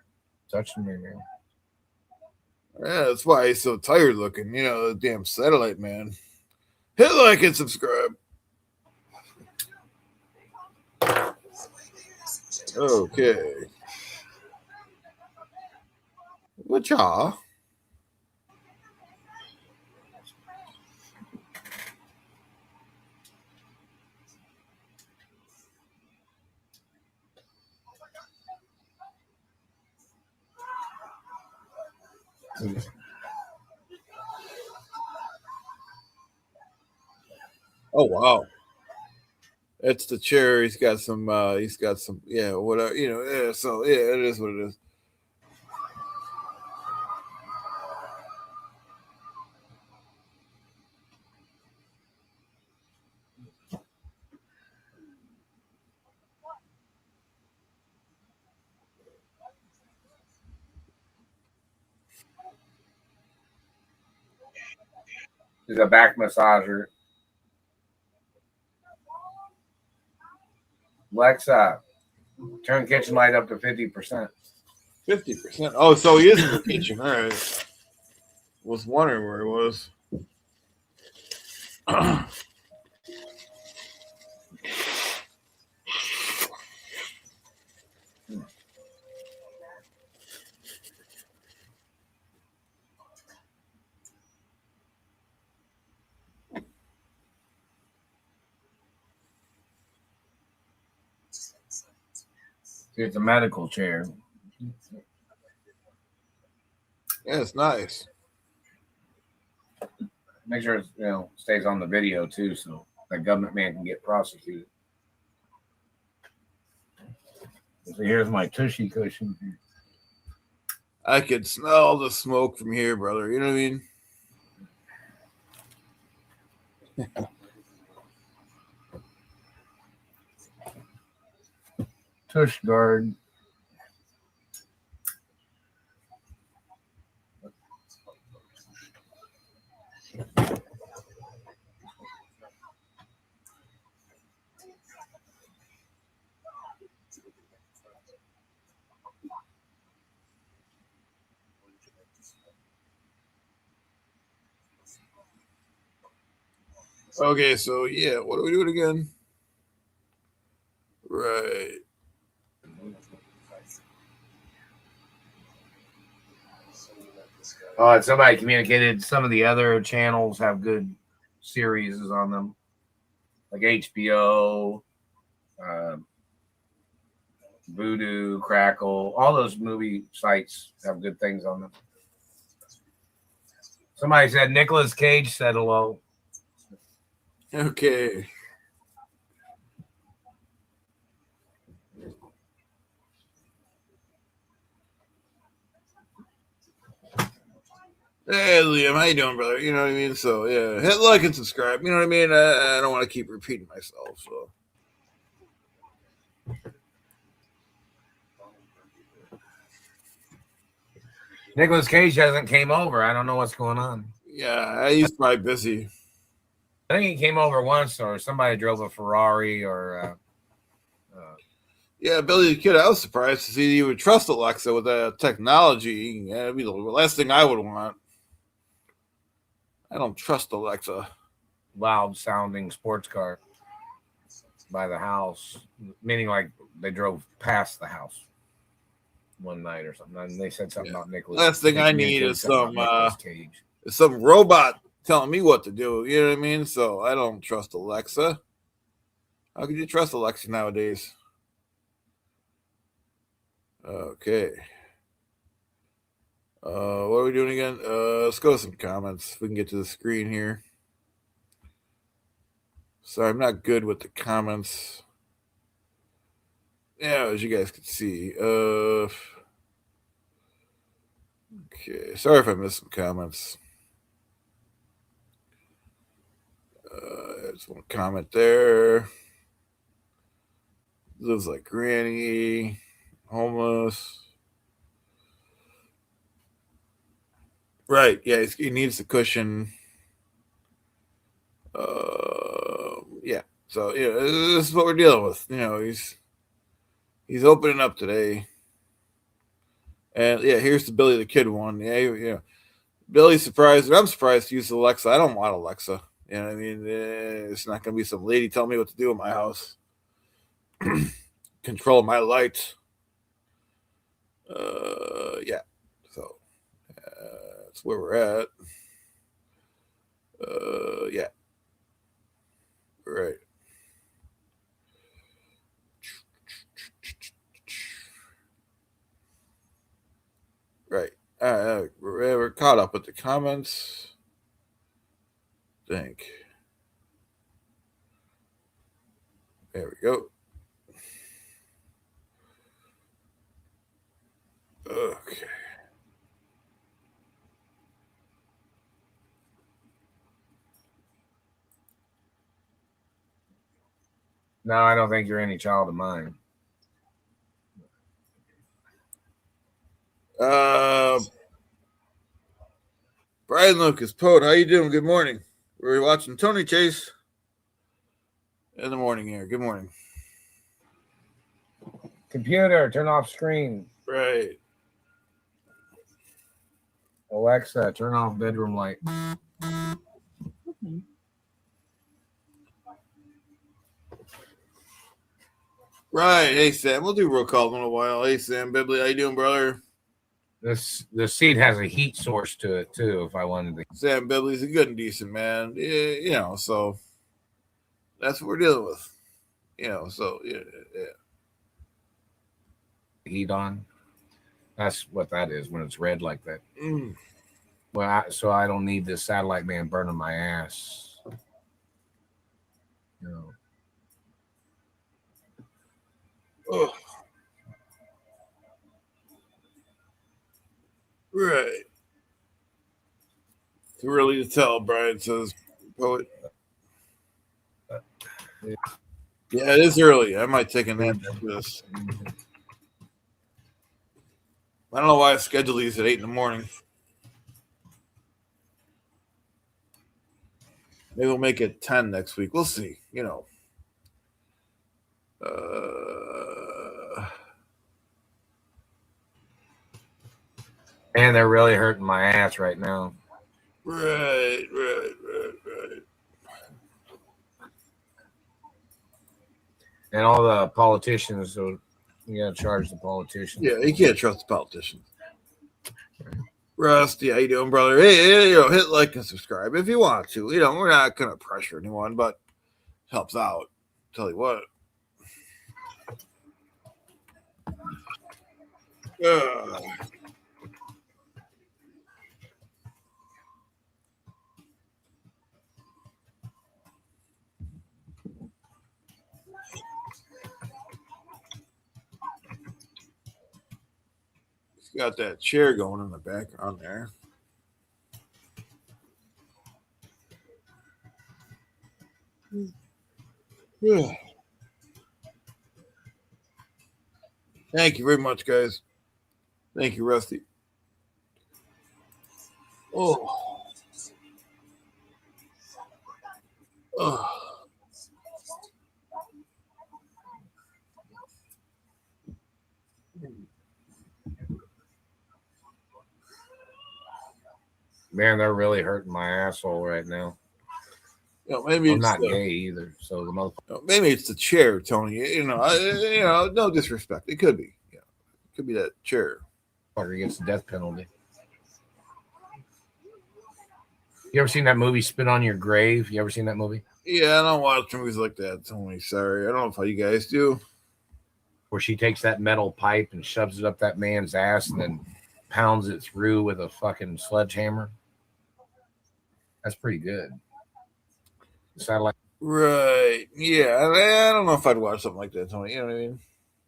touching me, man. Yeah, that's why he's so tired looking. The damn satellite man. Hit like and subscribe. Okay. What y'all? Oh wow. It's the chair. He's got some whatever, yeah, so yeah, it is what it is. He's a back massager. Alexa, turn kitchen light up to 50%. 50%. Oh, so he is in the kitchen. All right. Was wondering where he was. It's a medical chair. Yeah, it's nice. Make sure it stays on the video too, so that government man can get prosecuted. So here's my tushy cushion. I could smell the smoke from here, brother. You know what I mean? Tush guard. Okay, so yeah, what are we doing again? Right. Somebody communicated some of the other channels have good series on them, like HBO, Vudu, Crackle. All those movie sites have good things on them. Somebody said Nicolas Cage said hello. Okay. Hey, Liam, how you doing, brother? You know what I mean? So, yeah, hit like and subscribe. You know what I mean? I don't want to keep repeating myself, so. Nicolas Cage hasn't came over. I don't know what's going on. Yeah, he's probably busy. I think he came over once, or somebody drove a Ferrari, or yeah, Billy the Kid, I was surprised to see you would trust Alexa with that technology. Yeah, that'd be the last thing I would want. I don't trust Alexa. loud sounding sports car by the house, meaning like they drove past the house one night or something. And they said something about Nicolas. Last thing they I need communicated is something about Nicolas Cage. some robot telling me what to do. You know what I mean? So I don't trust Alexa. How could you trust Alexa nowadays? Okay. What are we doing again? Let's go to some comments. If we can get to the screen here. Sorry, I'm not good with the comments. Yeah, as you guys can see. Okay. Sorry if I missed some comments. There's one comment there. Lives like Granny. homeless. Right. Yeah, he needs the cushion. Yeah. So yeah, this is what we're dealing with. He's opening up today, and yeah, here's the Billy the Kid one. Yeah. Billy's surprised. I'm surprised to use Alexa. I don't want Alexa. You know what I mean? It's not going to be some lady telling me what to do in my house. Control my lights. Yeah. So that's where we're at. Yeah. Right. Right. We're caught up with the comments. Think. There we go. Okay. No, I don't think you're any child of mine. Brian Lucas, Poet, how you doing? Good morning. We're watching Tony Chase in the morning here. Good morning. Computer, turn off screen. Right. Alexa, turn off bedroom light. Right. Hey, Sam. We'll do roll call in a while. Hey, Sam Bibley, how you doing, brother? The seat has a heat source to it too. If I wanted to, Sam Bibley's a good and decent man. Yeah, so that's what we're dealing with. So yeah. heat on. That's what that is when it's red like that. Mm. Well, so I don't need this satellite man burning my ass. Oh. Right. Too early to tell, Brian says, Poet. Yeah, it is early. I might take a nap after this. I don't know why I scheduled these at 8 in the morning. Maybe we'll make it 10 next week. We'll see. And they're really hurting my ass right now. Right. And all the politicians, so you gotta charge the politicians. Yeah, you can't trust the politicians. Rusty, how you doing, brother? Hey, hit like and subscribe if you want to. We're not gonna pressure anyone, but helps out. Tell you what. Got that chair going in the background there. Yeah. Thank you very much, guys. Thank you, Rusty. Oh. Man, they're really hurting my asshole right now. Maybe I'm it's not gay either, so the motherfucker. Maybe it's the chair, Tony. No disrespect. It could be. Yeah, it could be that chair. Gets the death penalty. You ever seen that movie Spit on Your Grave? You ever seen that movie? Yeah, I don't watch movies like that, Tony. Sorry. I don't know if how you guys do. Where she takes that metal pipe and shoves it up that man's ass and then pounds it through with a fucking sledgehammer. That's pretty good. Satellite. Right. Yeah. I don't know if I'd watch something like that, Tony. You know what I mean?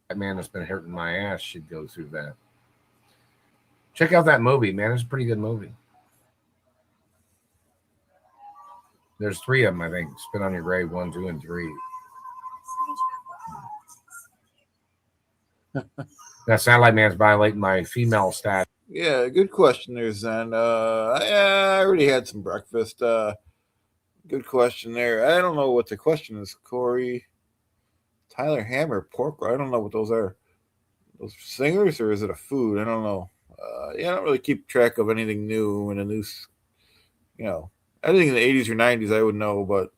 That man that's been hurting my ass should go through that. Check out that movie, man. It's a pretty good movie. There's 3 of them, I think. Spit on Your Grave, 1, 2, and 3. That satellite man's violating my female status. Yeah, good question there, Zen. I already had some breakfast. Good question there. I don't know what the question is, Corey. Tyler Hammer, pork. I don't know what those are. Those singers, or is it a food? I don't know. Yeah, I don't really keep track of anything new in the news. You know, anything in the 80s or 90s, I would know, but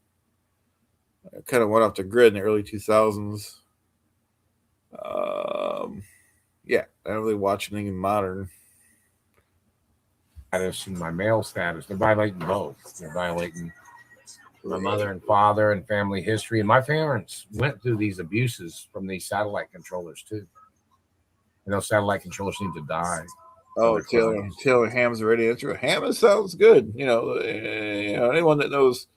I kind of went off the grid in the early 2000s. Yeah, I don't really watch anything modern. And my male status. They're violating both. They're violating my mother and father and family history. And my parents went through these abuses from these satellite controllers too. And those satellite controllers need to die. Oh, Taylor Ham's already answered. Ham sounds good. You know, anyone that knows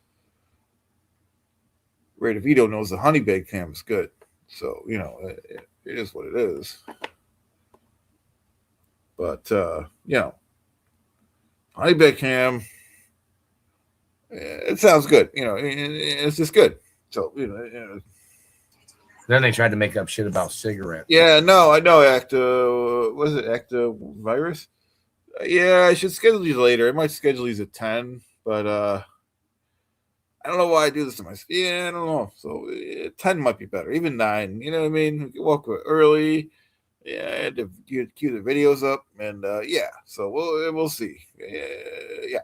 Ray DeVito knows the honey baked ham is good. So, you know, it is what it is. But, you know, honey baked ham, it sounds good. You know, it's just good. So, you know. Then they tried to make up shit about cigarettes. Yeah, no, I know was it Actavirus? Yeah, I should schedule these later. I might schedule these at 10, but I don't know why I do this to myself. Yeah, I don't know. So 10 might be better, even 9. You know what I mean? We can walk early. Yeah, I had to cue the videos up, and yeah. So we'll see. Yeah.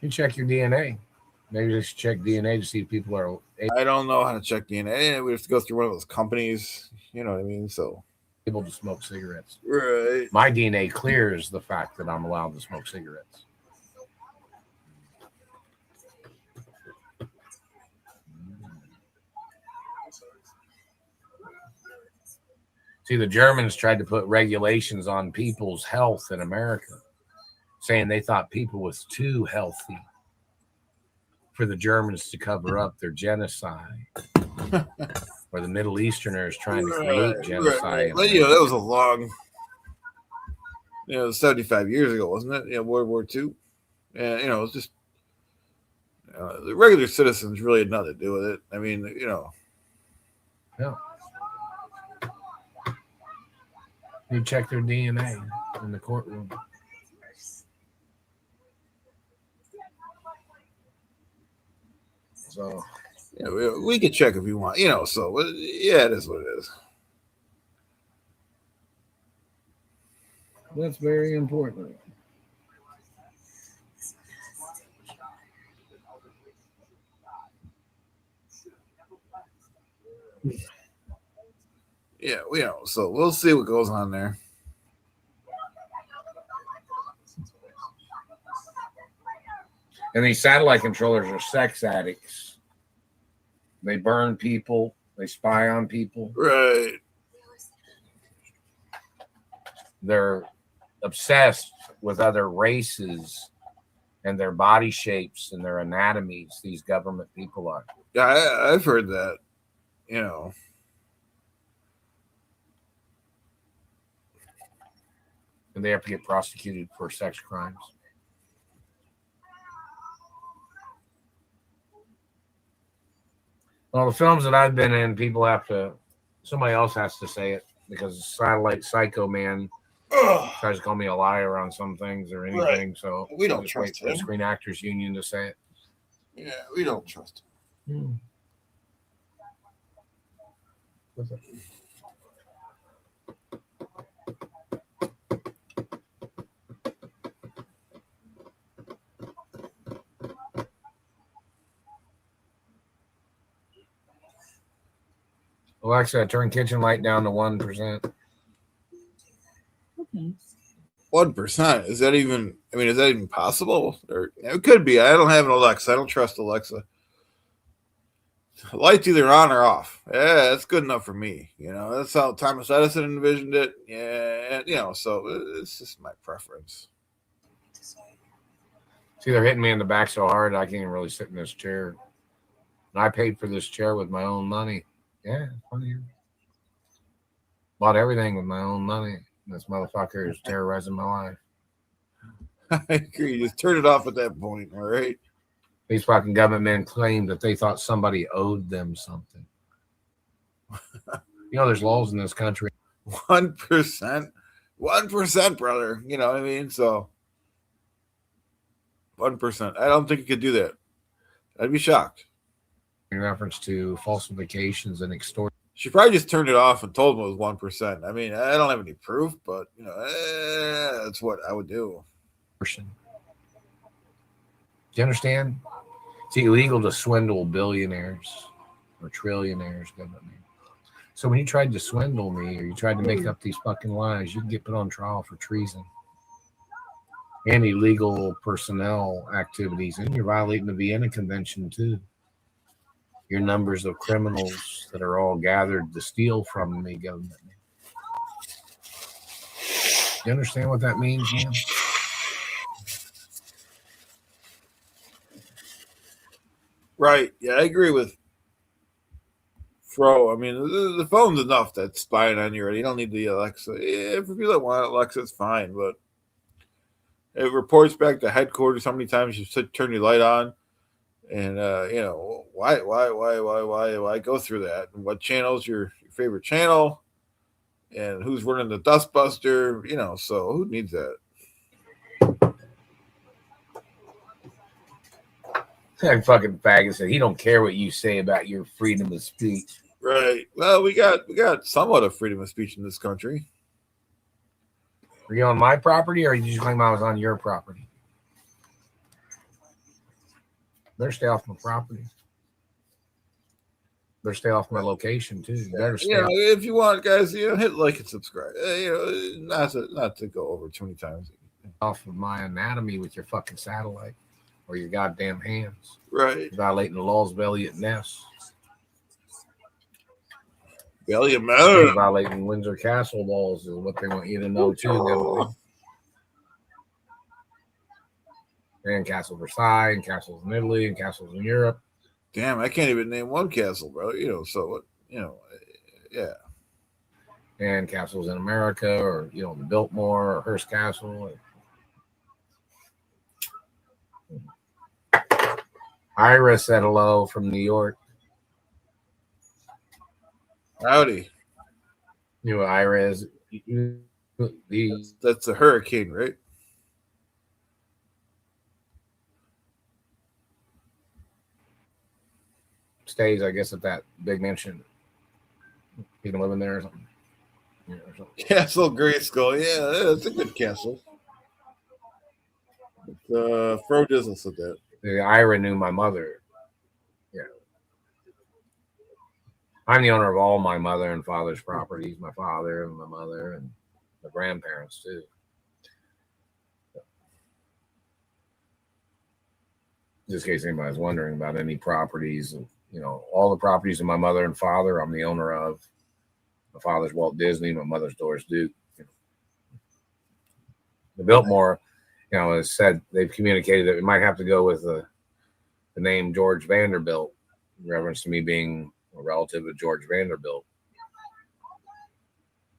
You check your DNA. Maybe just check DNA to see if people are. I don't know how to check DNA. We have to go through one of those companies. You know what I mean? So able to smoke cigarettes. Right. My DNA clears the fact that I'm allowed to smoke cigarettes. See, the Germans tried to put regulations on people's health in America, saying they thought people was too healthy for the Germans to cover up their genocide. Or the Middle Easterners trying to create genocide. Right. Well, you know, that was a long, 75 years ago, wasn't it? World War II. And, it was just, the regular citizens really had nothing to do with it. I mean, Yeah. You check their DNA in the courtroom. So, yeah, we could check if you want, so yeah, it is what it is. That's very important. Yeah, so we'll see what goes on there. And these satellite controllers are sex addicts. They burn people. They spy on people. Right. They're obsessed with other races and their body shapes and their anatomies. These government people are. Yeah, I've heard that. And they have to get prosecuted for sex crimes. Well, the films that I've been in, somebody else has to say it because Satellite Psycho Man tries to call me a liar on some things or anything. Right. So we don't trust him. The Screen Actors Union to say it. Yeah, we don't trust him. What's that? Alexa, turn kitchen light down to 1%. 1%? Is that even possible? Or it could be. I don't have an Alexa. I don't trust Alexa. Light's either on or off. Yeah, that's good enough for me. That's how Thomas Edison envisioned it. Yeah, so it's just my preference. See, they're hitting me in the back so hard I can't even really sit in this chair. And I paid for this chair with my own money. Yeah, funny. Bought everything with my own money. This motherfucker is terrorizing my life. I agree. Just turn it off at that point, all right? These fucking government men claimed that they thought somebody owed them something. You know, there's laws in this country. 1%, brother. You know what I mean? So 1%. I don't think you could do that. I'd be shocked. In reference to falsifications and extortion. She probably just turned it off and told him it was 1%. I mean, I don't have any proof, but you know, that's what I would do. Do you understand? It's illegal to swindle billionaires or trillionaires. So when you tried to swindle me or you tried to make up these fucking lies, you can get put on trial for treason and illegal personnel activities, and you're violating the Vienna Convention too. Your numbers of criminals that are all gathered to steal from the government. You understand what that means, man? Right. Yeah, I agree with Fro. I mean, the phone's enough that's spying on you already. You don't need the Alexa. Yeah, for people that want Alexa, it's fine, but it reports back to headquarters how many times you turn your light on. And you know, why go through that? And what channel's your favorite channel? And who's running the Dustbuster? You know, so who needs that? That fucking faggot said he don't care what you say about your freedom of speech. Right. Well, we got somewhat of freedom of speech in this country. Are you on my property, or did you claim I was on your property? Better stay off my property. Better stay off my location too. Better stay You know, if you want, guys, you know, hit like and subscribe. You know, not to go over too many times. off of my anatomy with your fucking satellite or your goddamn hands. Right. Violating the laws of Elliot Ness. Elliot Ness. Violating Windsor Castle laws is what they want you to know too. And Castle Versailles, and castles in Italy, and castles in Europe. Damn, I can't even name one castle, bro. You know, so you know, yeah. And castles in America, or you know, the Biltmore or Hearst Castle. Ira said hello from New York. Howdy. You know what Ira is? That's a hurricane, right? Stays, I guess, at that big mansion. You can live in there or something. Yeah, or something. Castle Grayskull. Yeah, it's a good castle. Fro Dizzle said that. Ira knew my mother. Yeah. I'm the owner of all my mother and father's properties, my father and my mother and my grandparents too. Just in case anybody's wondering about any properties, you know, all the properties of my mother and father, I'm the owner of. My father's Walt Disney, my mother's Doris Duke. The Biltmore, you know, has said they've communicated that we might have to go with the name George Vanderbilt, in reference to me being a relative of George Vanderbilt.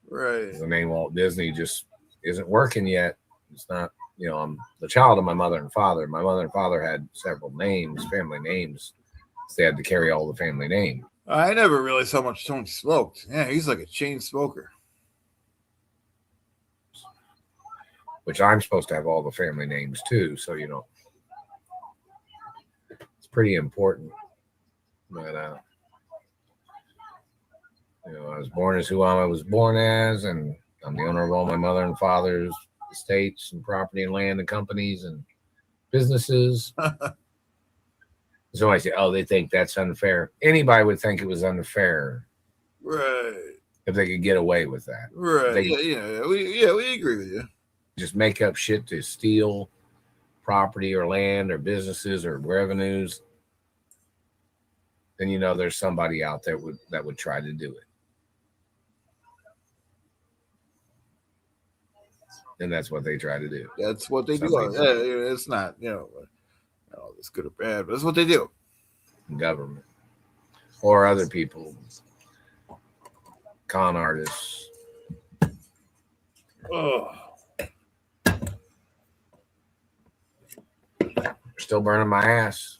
Right. The name Walt Disney just isn't working yet. It's not, you know, I'm the child of my mother and father. My mother and father had several names, family names. So they had to carry all the family name. I never realized how much Tony smoked. Yeah, he's like a chain smoker. Which I'm supposed to have all the family names too. So, you know, it's pretty important. But, you know, I was born as who I was born as, and I'm the owner of all my mother and father's estates and property and land and companies and businesses. So I say, oh, they think that's unfair. Anybody would think it was unfair. Right. If they could get away with that. Right. They, we agree with you. Just make up shit to steal property or land or businesses or revenues. Then you know there's somebody out there that would try to do it. And that's what they try to do. That's what they do. Something. It's not, you know, it's good or bad, but that's what they do. Government or other people, con artists. Oh, Still burning my ass.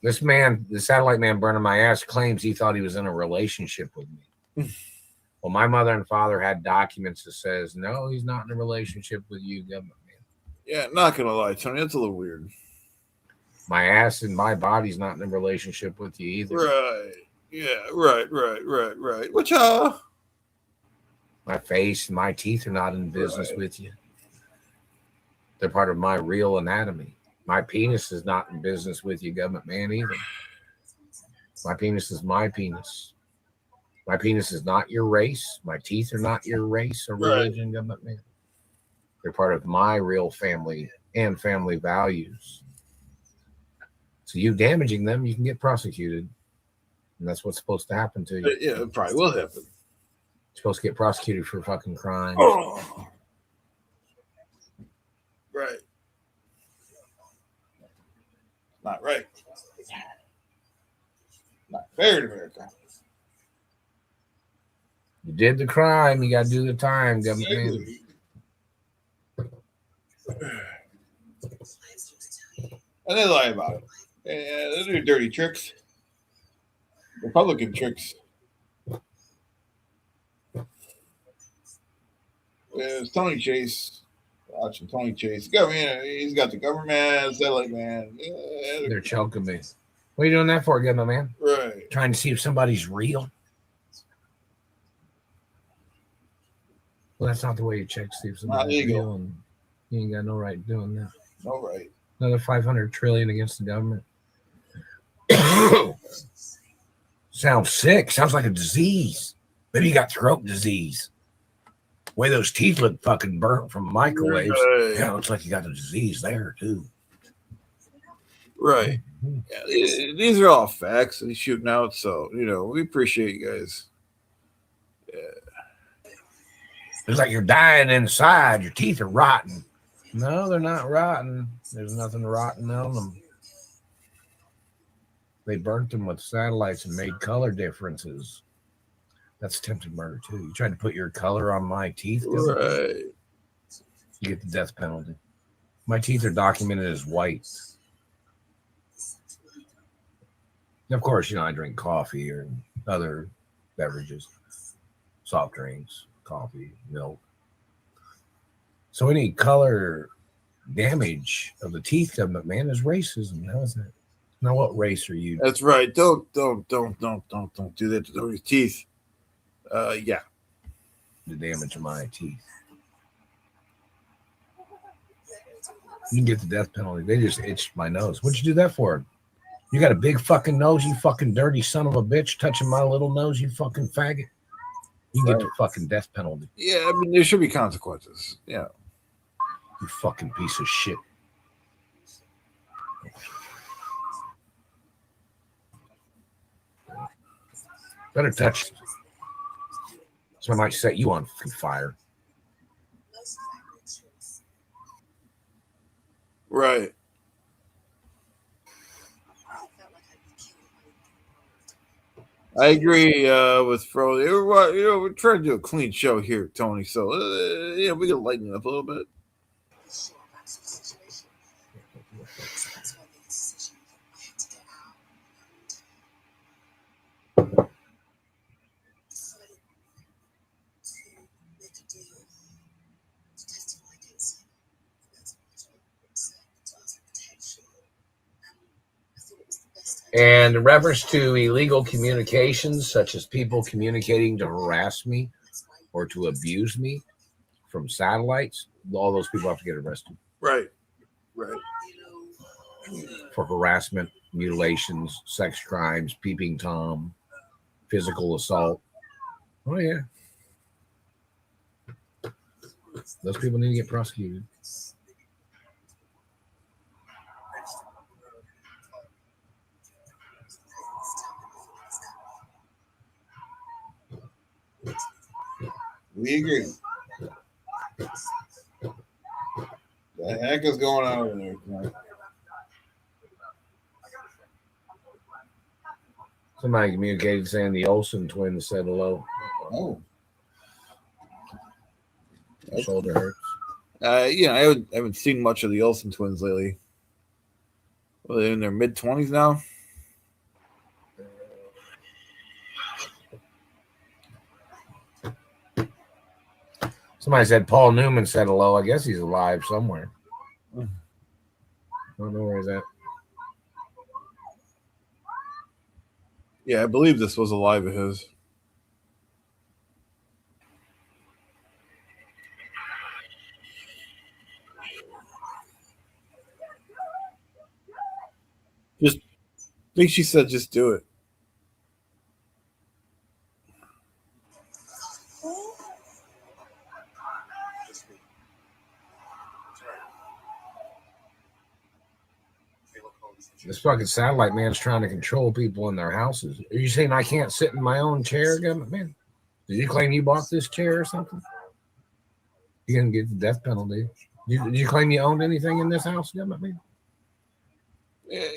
This man, the satellite man burning my ass, claims he thought he was in a relationship with me. Well, my mother and father had documents that says, no, he's not in a relationship with you, government man. Yeah, not gonna lie, Tony, that's a little weird. My ass and my body's not in a relationship with you either. Right. Yeah, right. Which My face and my teeth are not in business with you. They're part of my real anatomy. My penis is not in business with you, government man, either. My penis is my penis. My penis is not your race. My teeth are not your race or religion, government man. They're part of my real family and family values. So you damaging them, you can get prosecuted. And that's what's supposed to happen to you. yeah, it probably will happen. You're supposed to get prosecuted for fucking crimes. Oh. Right. Not right. Not fair in America. You did the crime, you got to do the time, government man. And they lie about it. Yeah, they do dirty tricks. Republican tricks. It's Tony Chase. Watching Tony Chase. He's got the government, satellite man. Yeah, They're choking me. What are you doing that for, government man? right. Trying to see if somebody's real? Well, that's not the way you check to see if somebody's legal. real. And you ain't got no right doing that. All right. Another 500 trillion against the government. Sounds sick. Sounds like a disease. Maybe you got throat disease. The way those teeth look fucking burnt from microwaves. Right. Yeah, looks like you got a disease there too. Right. Yeah, these are all facts that he's shooting out. So, we appreciate you guys. It's like you're dying inside. Your teeth are rotten. No, they're not rotten. There's nothing rotten on them. They burnt them with satellites and made color differences. That's attempted murder too. You tried to put your color on my teeth, Right. you get the death penalty. My teeth are documented as white. And of course, I drink coffee or other beverages, soft drinks, coffee, milk. So any color damage of the teeth, government man, is racism. How is that? Now, what race are you? That's right. Don't do that to Tony's teeth. Yeah. The damage of my teeth. You can get the death penalty. They just itched my nose. What'd you do that for? You got a big fucking nose, you fucking dirty son of a bitch, touching my little nose, you fucking faggot. You can get the fucking death penalty. Yeah, I mean, there should be consequences. Yeah. You fucking piece of shit. Better touch. So I might set you on fire. Right. I agree with Fro. We're trying to do a clean show here, Tony. So, we can lighten it up a little bit. And in reference to illegal communications, such as people communicating to harass me or to abuse me from satellites, all those people have to get arrested. Right. For harassment, mutilations, sex crimes, peeping Tom, physical assault. Oh, yeah. Those people need to get prosecuted. We agree. The heck is going on over there tonight? Somebody communicated saying the Olsen twins said hello. Oh. My shoulder hurts. I haven't seen much of the Olsen twins lately. Well, they're in their mid-20s now. Somebody said Paul Newman said hello. I guess he's alive somewhere. Hmm. I don't know where he's at. Yeah, I believe this was a live of his. Just, I think she said, just do it. Just me. Sorry. Caleb Holmes. This fucking satellite man's trying to control people in their houses. Are you saying I can't sit in my own chair, government man? Did you claim you bought this chair or something? You're gonna get the death penalty. Did you claim you owned anything in this house, government man?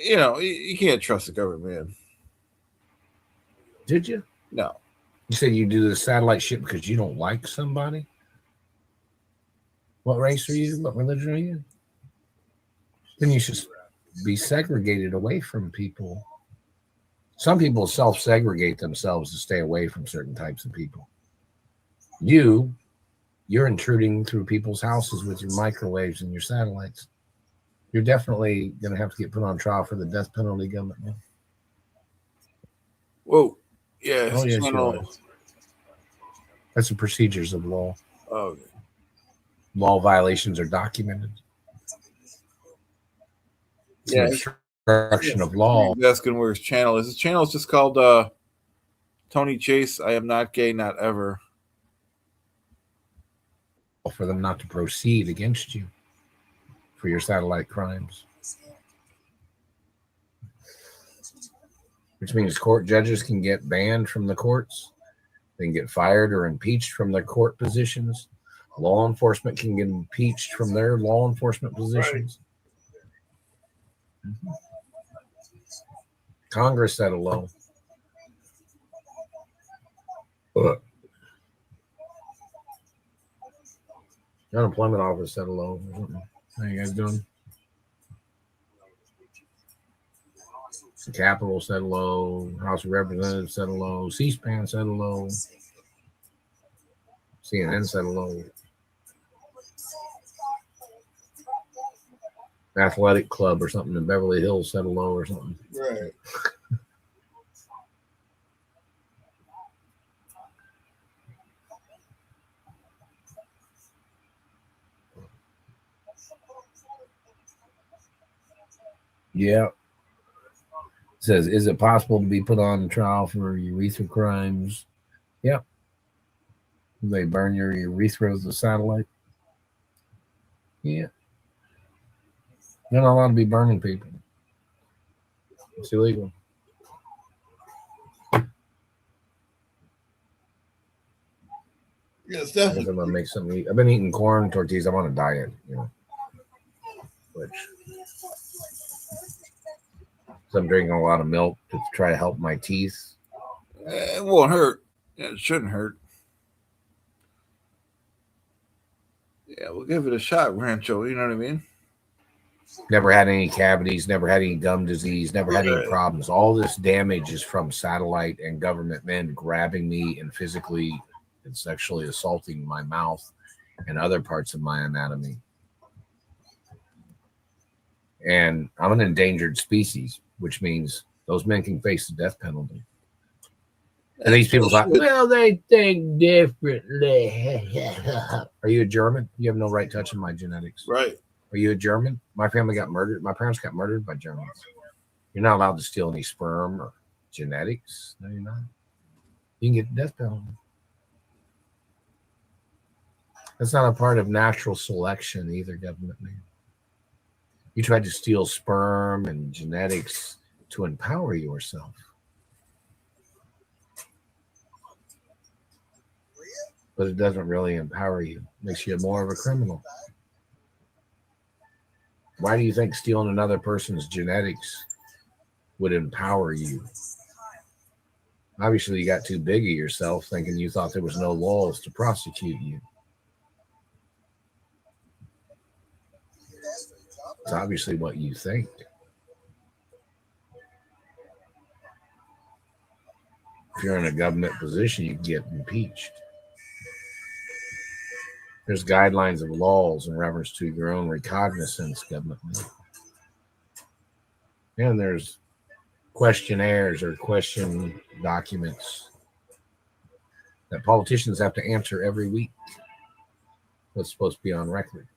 You know, you can't trust the government, man. Did you? No. You said you do the satellite shit because you don't like somebody? What race are you? What religion are you? Then you should be segregated away from people. Some people self-segregate themselves to stay away from certain types of people. You're intruding through people's houses with your microwaves and your satellites. You're definitely going to have to get put on trial for the death penalty, government man. Whoa. Yeah. Oh, yes, you channel. are. That's the procedures of law. Oh, Law violations are documented. It's yeah. an obstruction of law. He's asking where his channel is. His channel is just called Tony Chase. I am not gay, not ever. For them not to proceed against you for your satellite crimes. Which means court judges can get banned from the courts. They can get fired or impeached from their court positions. Law enforcement can get impeached from their law enforcement positions. Mhm. Congress said hello. The unemployment office said hello. How you guys doing? The Capitol said hello. House of Representatives said hello. C-SPAN said hello. CNN said hello. Athletic Club or something in Beverly Hills said hello or something. Right. Yeah. It says, is it possible to be put on trial for urethra crimes? Yep. They burn your urethra with a satellite? Yeah. You're not allowed to be burning people. It's illegal. Yeah, it's I guess definitely. I'm gonna make something to eat. I've been eating corn tortillas. I'm on a diet, which so I'm drinking a lot of milk to try to help my teeth. It won't hurt. Yeah, it shouldn't hurt. Yeah, we'll give it a shot, Rancho. You know what I mean? Never had any cavities, never had any gum disease, never had any Right. problems. All this damage is from satellite and government men grabbing me and physically and sexually assaulting my mouth and other parts of my anatomy. And I'm an endangered species, which means those men can face the death penalty. And these people thought, well, they think differently. Are you a German? You have no right touching my genetics. Right. Are you a German? My family got murdered. My parents got murdered by Germans. You're not allowed to steal any sperm or genetics. No, you're not. You can get the death penalty. That's not a part of natural selection either, government man. You tried to steal sperm and genetics to empower yourself. But it doesn't really empower you. It makes you more of a criminal. Why do you think stealing another person's genetics would empower you? Obviously, you got too big of yourself thinking you thought there was no laws to prosecute you. It's obviously what you think. If you're in a government position, you get impeached. There's guidelines of laws in reference to your own recognizance, government. And there's questionnaires or question documents that politicians have to answer every week. What's supposed to be on record.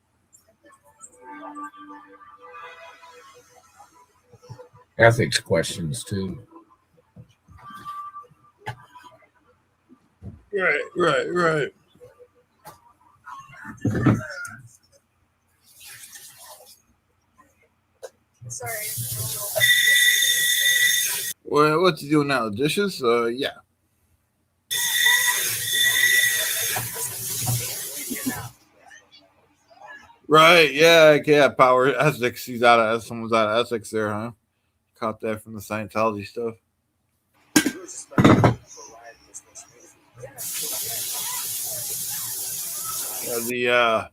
Ethics questions too. Right. Sorry. Well, what's he doing now? Dishes? Yeah. Right. Yeah. Power ethics. Someone's out of ethics there, huh? Caught that from the Scientology stuff. Yeah,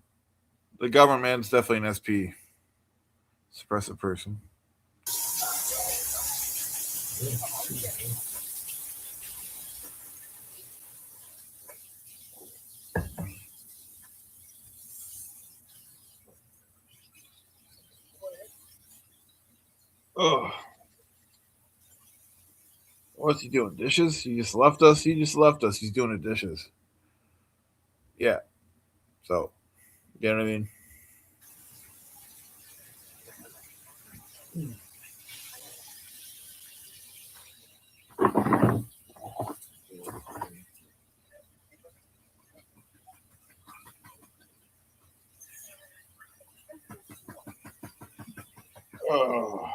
the government's definitely an SP. Suppressive person. Oh. What's he doing? Dishes? He just left us? He's doing the dishes. Yeah. So, you know what I mean? Oh.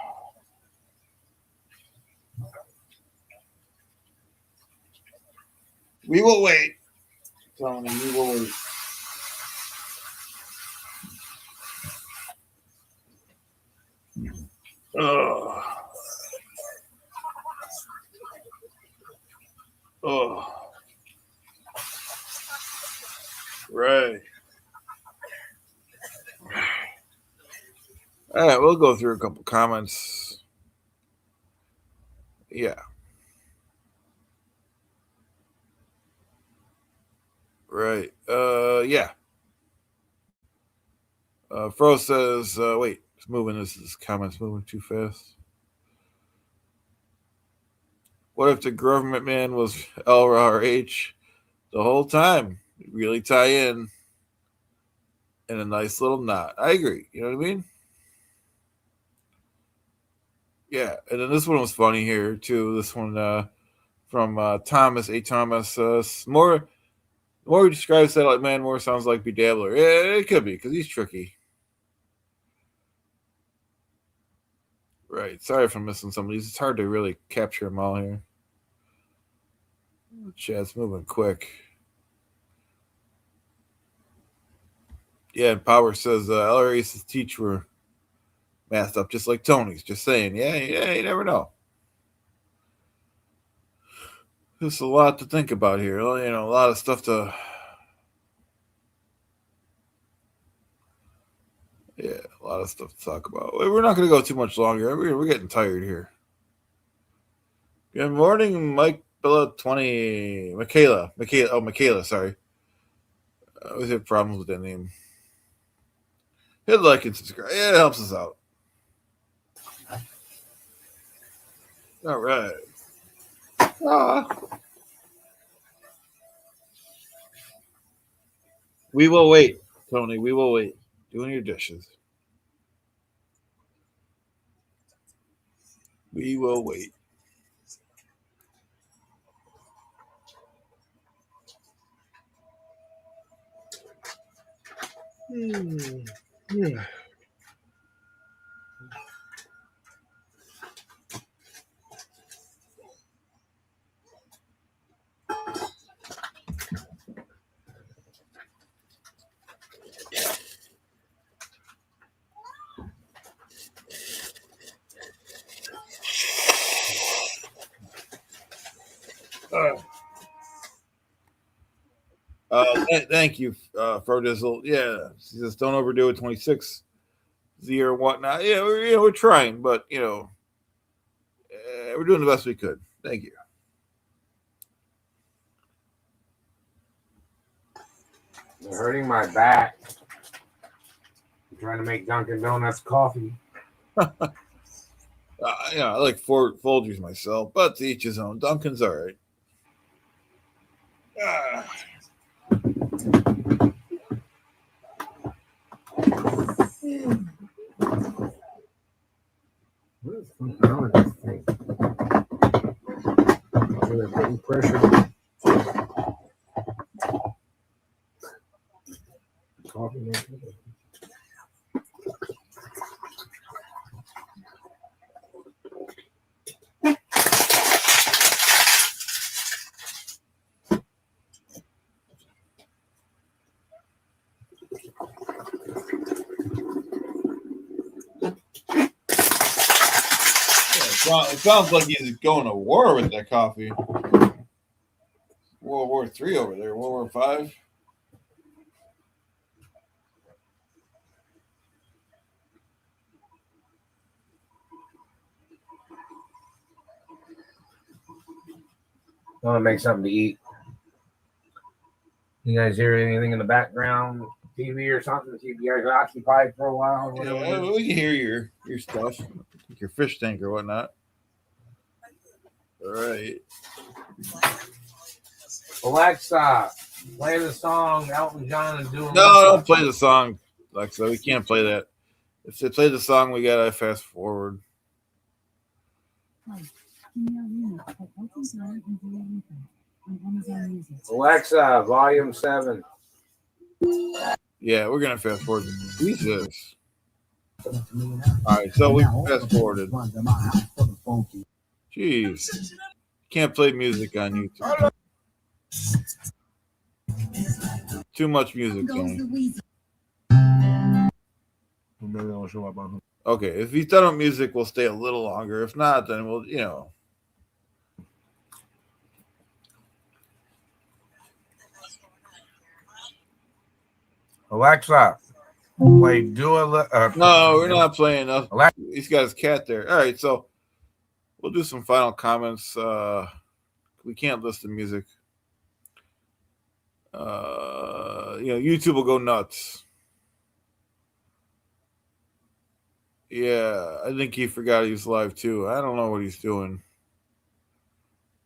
We will wait. Tony, we will wait. Oh. Oh. Right. All right, we'll go through a couple comments. Yeah. Right. Yeah. Fro says, wait, it's moving. This comment's moving too fast. What if the government man was LRH the whole time? Really tie in a nice little knot. I agree. You know what I mean? Yeah. And then this one was funny here too. This one from Thomas A. Thomas. More he describes Satellite Man, more sounds like Bedabbler. Yeah, it could be because he's tricky. Right. Sorry if I'm missing some of these. It's hard to really capture them all here. Chat's moving quick. Yeah, and Power says LRA's teach were masked up just like Tony's. Just saying. Yeah, you never know. There's a lot to think about here. You know, a lot of stuff to. Yeah, a lot of stuff to talk about. We're not going to go too much longer. We're getting tired here. Good morning, Mike Bella 20. Michaela. Oh, Michaela, sorry. I always have problems with that name. Hit like and subscribe. Yeah, it helps us out. All right. We will wait, Tony. We will wait. Doing your dishes. We will wait. Yeah. Thank you, Frodizzle. Yeah, she says don't overdo it. 26 Z or whatnot. Yeah, we're trying, but we're doing the best we could. Thank you. They're hurting my back. I'm trying to make Dunkin' Donuts coffee. I like Folgers myself, but to each his own. Dunkin's all right. What is going on with this thing? So they're putting pressure. Coffee maker. It sounds like he's going to war with that coffee. World War III over there. World War V. I want to make something to eat. You guys hear anything in the background? TV or something? Keep you guys occupied for a while or whatever. Yeah, we can hear your stuff, your fish tank or whatnot. All right. Alexa, play the song Elton John is doing. No, don't play the song, Alexa. We can't play that. If they play the song, we gotta fast forward. Alexa, volume 7. Yeah, we're gonna fast forward. Jesus. All right, so we fast forwarded. Jeez, can't play music on YouTube. Too much music, Tony. Okay, if he's done with music, we'll stay a little longer. If not, then we'll, Alexa, play Dua. No, we're not playing enough. Alexa. He's got his cat there. All right, so we'll do some final comments. We can't list the music. YouTube will go nuts. Yeah, I think he forgot he was live too. I don't know what he's doing.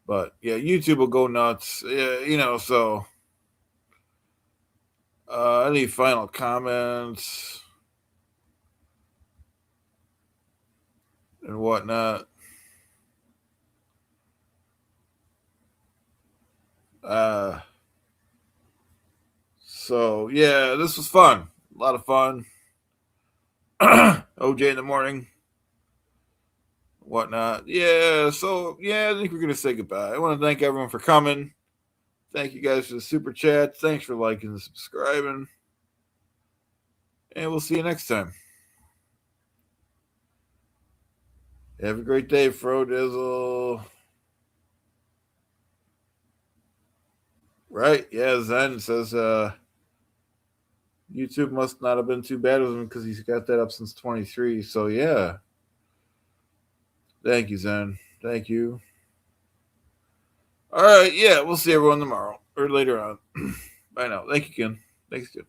But yeah, YouTube will go nuts. Yeah, so any final comments and whatnot? So yeah, this was fun. A lot of fun. OJ in the morning. Whatnot. Yeah, so yeah, I think we're gonna say goodbye. I want to thank everyone for coming. Thank you guys for the super chat. Thanks for liking and subscribing. And we'll see you next time. Have a great day, Fro Dizzle. Right? Yeah, Zen says YouTube must not have been too bad with him because he's got that up since 23. So yeah. Thank you, Zen. Thank you. All right, yeah, we'll see everyone tomorrow or later on. Bye now. Thank you, Ken. Thanks, Ken.